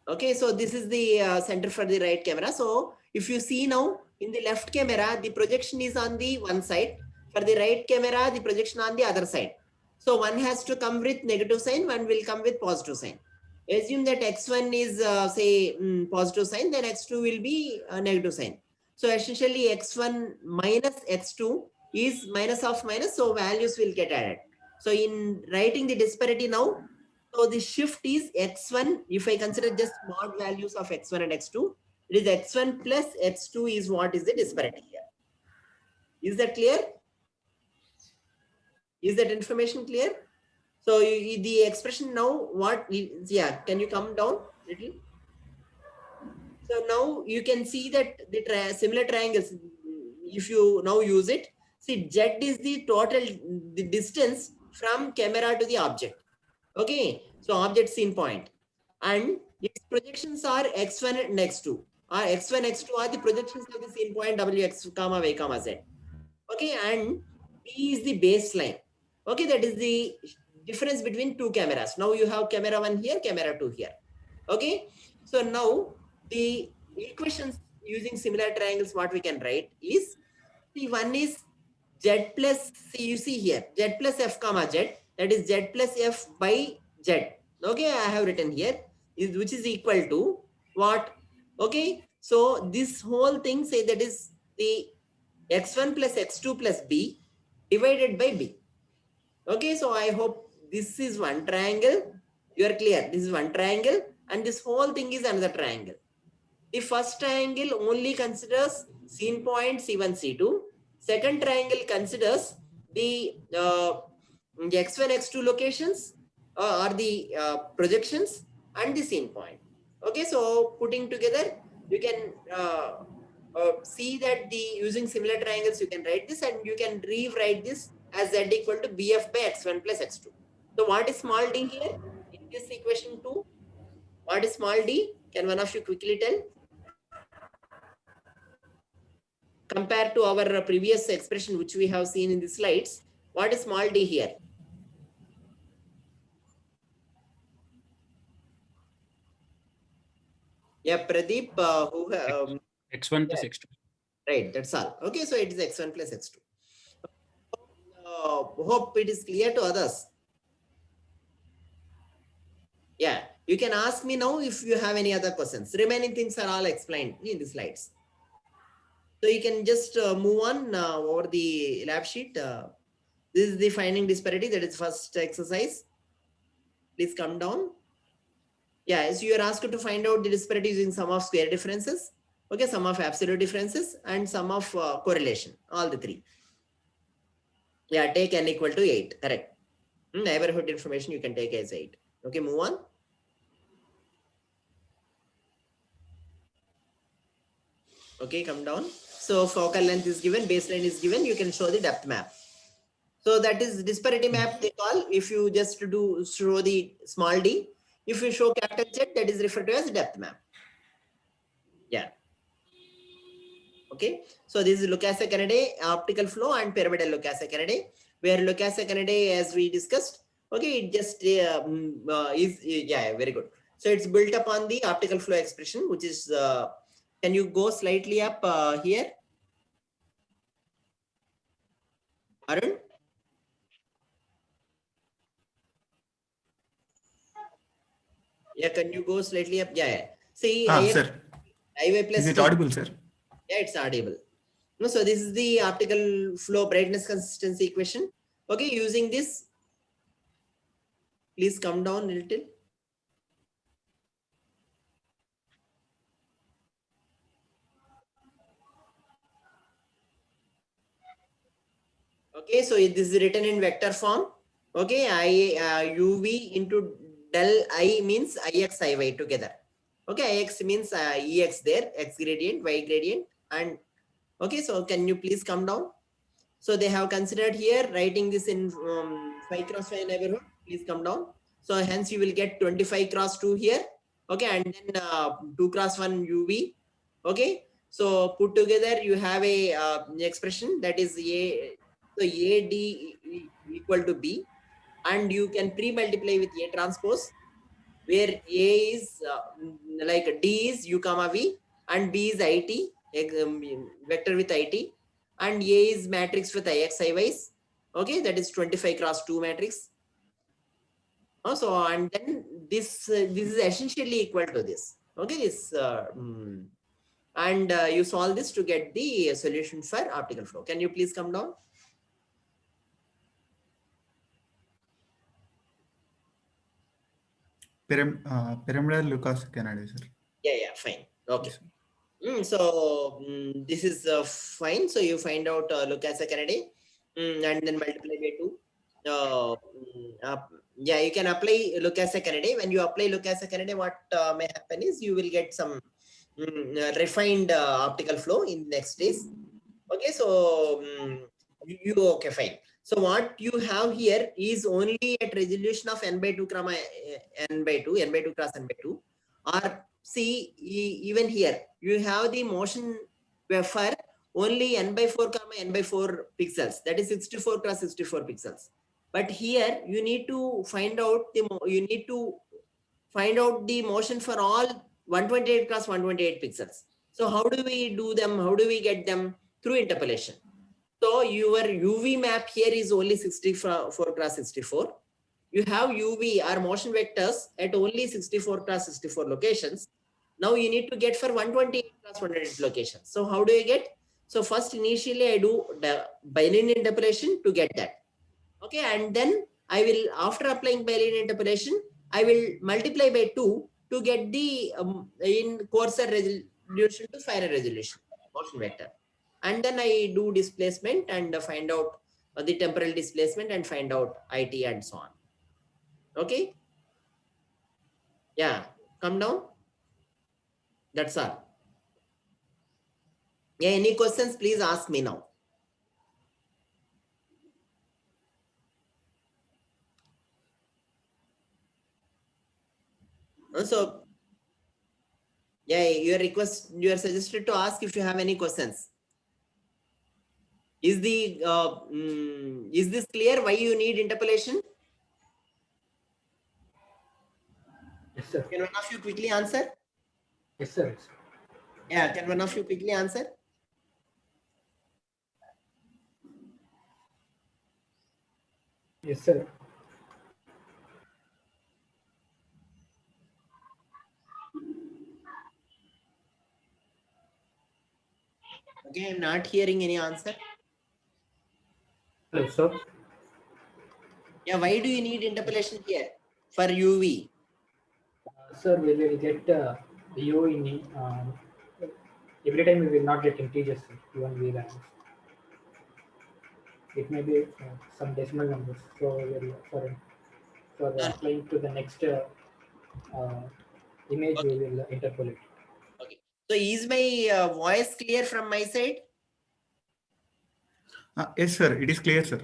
Okay, so this is the center for the right camera. So if you see now in the left camera, the projection is on the one side. For the right camera, the projection on the other side. So one has to come with negative sign, one will come with positive sign. Assume that x1 is say positive sign, then x2 will be a negative sign. So essentially x1 minus x2 is minus of minus, so values will get added. So in writing the disparity now, so the shift is x1. If I consider just mod values of x1 and x2, it is x1 plus x2 is what is the disparity here. Is that clear? Is that information clear? So the expression now, what, yeah, can you come down little? So now you can see that the similar triangles, if you now use it, see Z is the total, the distance from camera to the object. Okay, so object scene point, and its projections are x1 and x2. X1, x2 are the projections of the scene point wx comma y comma z. Okay, and B is the baseline. Okay, that is the difference between two cameras. Now you have camera 1 here, camera 2 here. Okay, so now the equations using similar triangles, what we can write is, the one is z plus, see you see here, z plus f comma z, that is z plus f by z. Okay, I have written here, which is equal to what? Okay, so this whole thing, say that is the x1 plus x2 plus b divided by b. Okay, so I hope this is one triangle. You are clear. This is one triangle, and this whole thing is another triangle. The first triangle only considers scene point C1, C2. Second triangle considers the x1, x2 locations or the projections and the scene point. Okay, so putting together, you can see that the using similar triangles, you can write this, and you can rewrite this as z equal to bf by x1 plus x2. So what is small d here in this equation 2? What is small d? Can one of you quickly tell? Compared to our previous expression which we have seen in the slides, what is small d here? Yeah, Pradeep, x1 plus x2. right, that's all. Okay, so it is x1 plus x2. Hope it is clear to others. Yeah, you can ask me now if you have any other questions. Remaining things are all explained in the slides. So you can just move on over the lab sheet. This is the finding disparity, that is first exercise. Please come down. Yeah, so you are asked to find out the disparity using sum of square differences, okay, sum of absolute differences, and sum of correlation, all the three. Yeah, take n equal to 8, correct. Neighborhood information you can take as 8. Okay, move on. Okay, come down. So focal length is given, baseline is given, you can show the depth map. So that is disparity map they call. If you just show the small d, if you show capital Z, that is referred to as depth map. Yeah. Okay. So this is Lucas-Kennedy optical flow and pyramidal Lucas-Kennedy, where Lucas-Kennedy, as we discussed, okay, it just is, yeah, very good. So it's built upon the optical flow expression, which is, can you go slightly up here? Arun? Yeah, can you go slightly up? Yeah, yeah. See, Sir. Iy plus Is it 2. audible, sir? Yeah, it's audible. No, so this is the optical flow brightness consistency equation. Okay, using this, please come down a little. Okay, so this is written in vector form. Okay, uv into del I means ix iy together. Okay, ix means ex there, x gradient, y gradient, and okay, so can you please come down? So they have considered here writing this in 5 cross 5 neighborhood. Please come down. So hence you will get 25 cross 2 here. Okay, and then 2 cross 1 UV. Okay, so put together you have a expression that is A. So AD equal to B, and you can pre-multiply with A transpose, where A is like D is U comma V, and B is IT, vector with IT, and A is matrix with IX, IYs. Okay, that is 25 cross 2 matrix. So, and then this is essentially equal to this. Okay, this and you solve this to get the solution for optical flow. Can you please come down? Pyramidal Lucas Kennedy, sir. Yeah, fine. Okay. Yes, sir. So this is fine. So you find out Lucas Kennedy, and then multiply by 2. Yeah, you can apply Lucas Kennedy. When you apply Lucas Kennedy, what may happen is you will get some refined optical flow in next days. Okay, so okay, fine. So what you have here is only at resolution of n by 2 comma n by 2 cross n by 2, or see even here you have the motion for only n by 4 comma n by 4 pixels, that is 64 cross 64 pixels. But here you need to find out the motion for all 128 cross 128 pixels. So how do we do them? How do we get them? Through interpolation. So your UV map here is only 64 cross 64. You have UV or motion vectors at only 64 cross 64 locations. Now you need to get for 128 cross 128 locations. So how do you get? So first initially I do the bilinear interpolation to get that. Okay, and then I will, after applying bilinear interpolation, I will multiply by 2 to get the in coarser resolution to finer resolution motion vector. And then I do displacement and find out the temporal displacement and find out IT and so on. Okay. Yeah, come down. That's all. Yeah, any questions, please ask me now. So, yeah, you are suggested to ask if you have any questions. Is this clear why you need interpolation? Yes, sir. Can one of you quickly answer? Yes, sir. Yes, sir. Yeah, can one of you quickly answer? Yes, sir. Okay, I'm not hearing any answer. Hello, sir. Yeah, why do you need interpolation here for UV? Sir, we will get U in every time we will not get integers, sir, even we values. It may be some decimal numbers. So we will for applying to the next image, we will interpolate. Okay. So is my voice clear from my side? Yes, sir. It is clear, sir.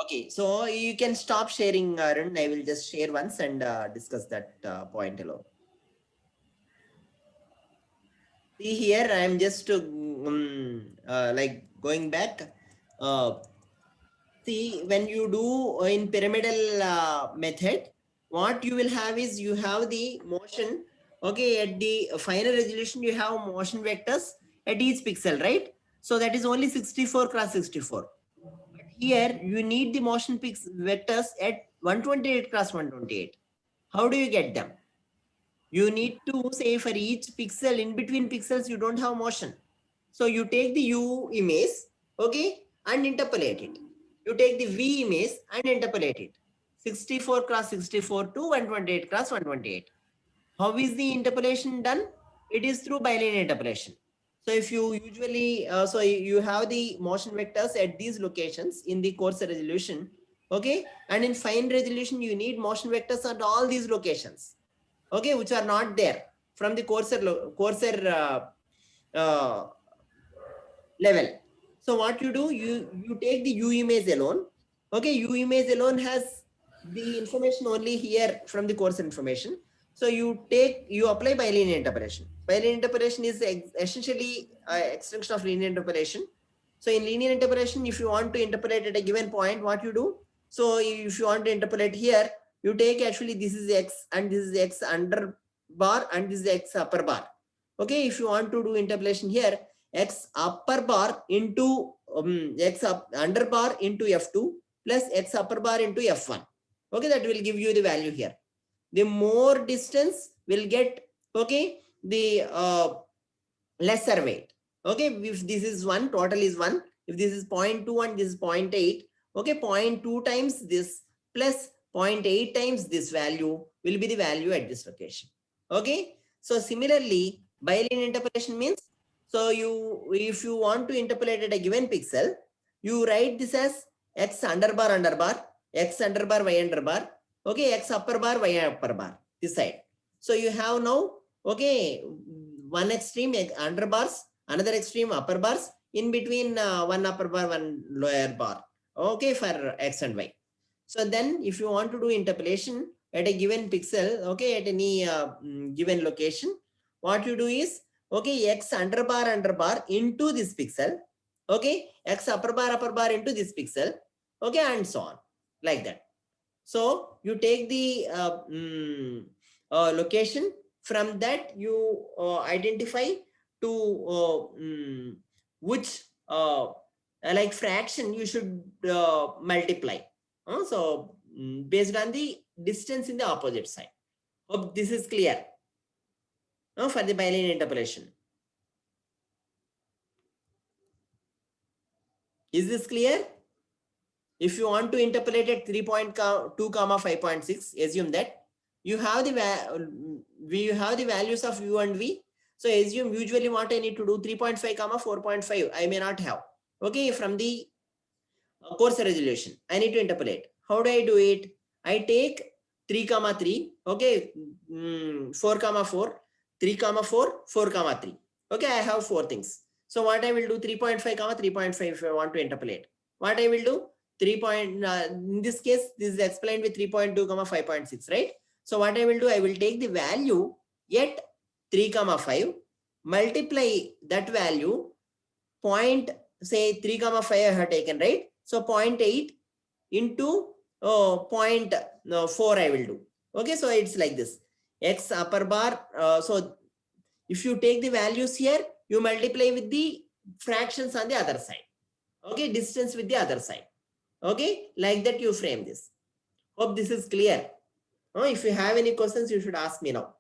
Okay, so you can stop sharing, Arun. I will just share once and discuss that point alone. See here, I am just like going back. See, when you do in pyramidal method, what you will have is you have the motion. Okay, at the final resolution, you have motion vectors at each pixel, right? So that is only 64 cross 64. But here you need the motion vectors at 128 cross 128. How do you get them? You need to say for each pixel, in between pixels, you don't have motion. So you take the U image, okay, and interpolate it. You take the V image and interpolate it. 64 cross 64 to 128 cross 128. How is the interpolation done? It is through bilinear interpolation. So if you usually, so you have the motion vectors at these locations in the coarser resolution, okay, and in fine resolution, you need motion vectors at all these locations, okay, which are not there from the coarser level. So what you do, you take the U image alone. Okay, U image alone has the information only here from the coarser information. So you apply bilinear interpolation. Bilinear interpolation is essentially extension of linear interpolation. So in linear interpolation, if you want to interpolate at a given point, what you do? So if you want to interpolate here, you take actually this is x and this is x under bar and this is x upper bar. Okay, if you want to do interpolation here, x upper bar into x under bar into f2 plus x upper bar into f1. Okay, that will give you the value here. The more distance will get, okay, the lesser weight. Okay, if this is 1, total is 1. If this is 0.2 and this is 0.8, okay, 0.2 times this plus 0.8 times this value will be the value at this location. Okay, so similarly, bilinear interpolation means, so if you want to interpolate at a given pixel, you write this as x under bar, x under bar, y under bar, okay, x upper bar, y upper bar, this side. So you have now, okay, one extreme under bars, another extreme upper bars, in between one upper bar, one lower bar, okay, for x and y. So then if you want to do interpolation at a given pixel, okay, at any given location, what you do is, okay, x under bar into this pixel, okay, x upper bar into this pixel, okay, and so on, like that. So you take the location, from that you identify to which like fraction you should multiply. So based on the distance in the opposite side. Hope this is clear for the bilinear interpolation. Is this clear? If you want to interpolate at 3.2, 5.6, assume that you have the values of u and v. So assume usually what I need to do 3.5, 4.5. I may not have. Okay, from the coarse resolution, I need to interpolate. How do I do it? I take 3, 3. Okay, 4, 4, 3, 4, 4, 3. Okay, I have 4 things. So what I will do 3.5, 3.5 if I want to interpolate. What I will do? In this case, this is explained with 3.2, 5.6, right? So what I will do, I will take the value at 3, 5, multiply that value, say 3, 5 I have taken, right? So 0.8 into 0.4 I will do. Okay, so it's like this. X upper bar. So if you take the values here, you multiply with the fractions on the other side. Okay, distance with the other side. Okay, like that you frame this. Hope this is clear. If you have any questions, you should ask me now.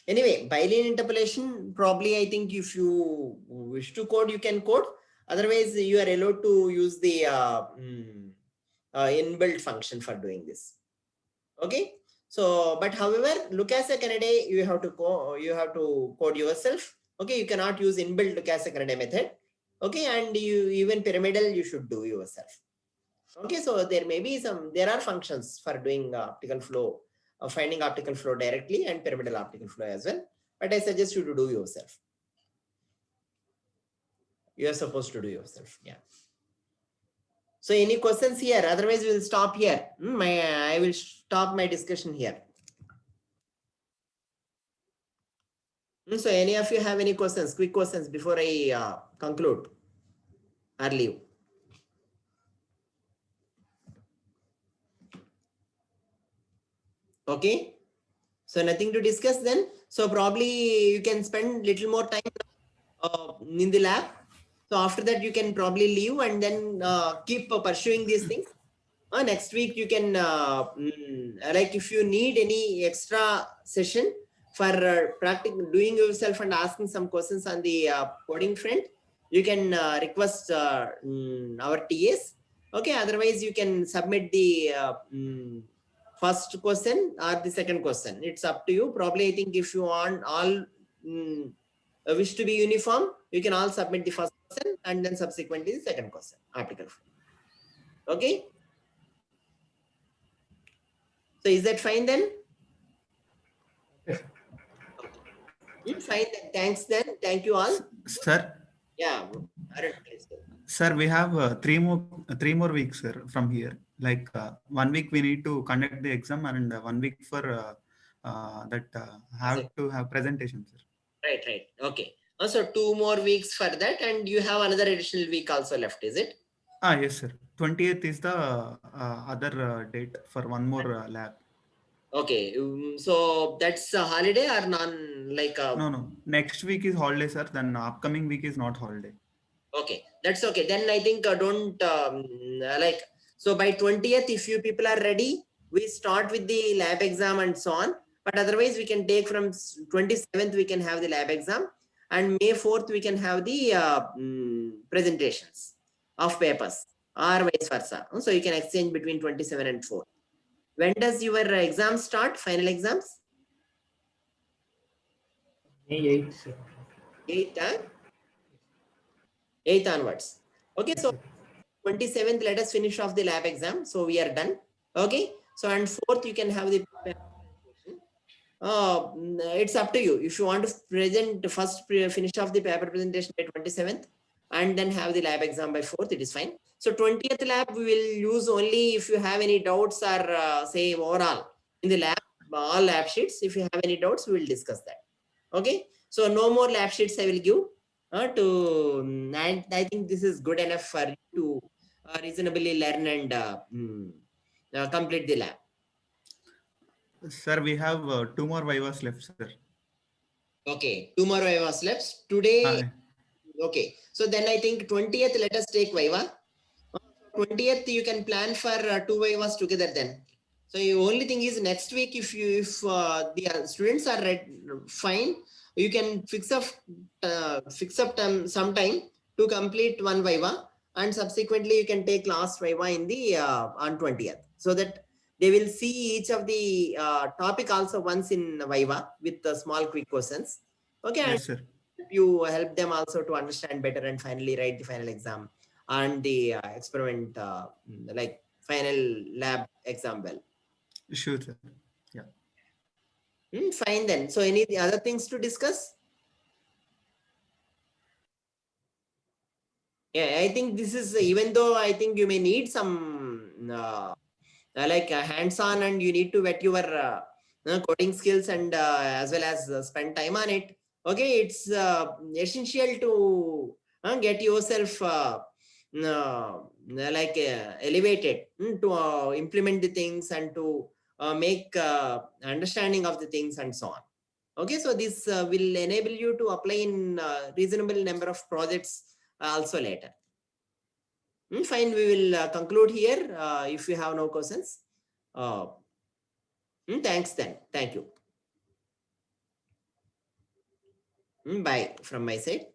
Anyway, bilinear interpolation, probably I think if you wish to code, you can code. Otherwise, you are allowed to use the inbuilt function for doing this. Okay. So, but however, Lucas-Kennedy, you have to code yourself. Okay, you cannot use inbuilt Lucas-Kennedy method. Okay, and you even pyramidal you should do yourself. Okay, so there are functions for doing optical flow, finding optical flow directly and pyramidal optical flow as well. But I suggest you to do yourself. You are supposed to do yourself. Yeah. So any questions here? Otherwise, we will stop here. I will stop my discussion here. So any of you have any questions, quick questions before I conclude or leave? Okay. So nothing to discuss then. So probably you can spend little more time in the lab. So after that, you can probably leave and then keep pursuing these things. Next week, you can, like if you need any extra session for doing yourself and asking some questions on the coding front, you can request our TAs. Okay, otherwise you can submit the first question or the second question. It's up to you. Probably I think if you want all wish to be uniform, you can all submit the first question and then subsequently the second question, optical flow. Okay. So is that fine then? Fine. Thanks then. Thank you all. Sir. Yeah. Arun, please. Sir, we have three more weeks, sir, from here. Like 1 week we need to conduct the exam, and 1 week for have to have presentation, sir. Right. Okay. So 2 more weeks for that, and you have another additional week also left, is it? Yes, sir. 20th is the other date for one more lab. Okay. So that's a holiday or non like No. Next week is holiday, sir. Then upcoming week is not holiday. okay, that's okay. Then I think don't like, so by 20th, if you people are ready, we start with the lab exam and so on. But otherwise, we can take from 27th, we can have the lab exam, and May 4th, we can have the presentations of papers or vice versa. So you can exchange between 27 and 4. When does your exam start, final exams? May 8th, sir. 8th, 8th onwards. Okay, so 27th, let us finish off the lab exam. So we are done. Okay. So, and 4th, you can have the presentation. It's up to you. If you want to present first, finish off the paper presentation by 27th and then have the lab exam by 4th, it is fine. So 20th lab, we will use only if you have any doubts or say overall in the lab, all lab sheets. If you have any doubts, we will discuss that. Okay. So no more lab sheets I will give and I think this is good enough for you to reasonably learn and complete the lab. Sir, we have 2 more vivas left, sir. Okay, 2 more vivas left today. Okay, so then I think 20th, let us take viva. 20th, you can plan for 2 vivas together then. So the only thing is next week, if the students are fine, you can fix up some time to complete 1 viva, and subsequently you can take last viva in the on 20th, so that they will see each of the topic also once in viva with the small quick questions. Okay, Yes, sir. you help them also to understand better and finally write the final exam and the experiment like final lab exam well. Sure, sir. Yeah. Fine then. So any other things to discuss? Yeah, I think this is, even though I think you may need some like hands-on and you need to wet your coding skills and as well as spend time on it. Okay, it's essential to get yourself elevated to implement the things and to make understanding of the things and so on. Okay, so this will enable you to apply in reasonable number of projects also later. Fine, we will conclude here if you have no questions. Thanks then. Thank you. Bye from my side.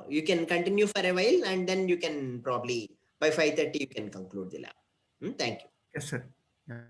You can continue for a while and then you can probably by 5:30 you can conclude the lab. Thank you. Yes, sir. Yeah.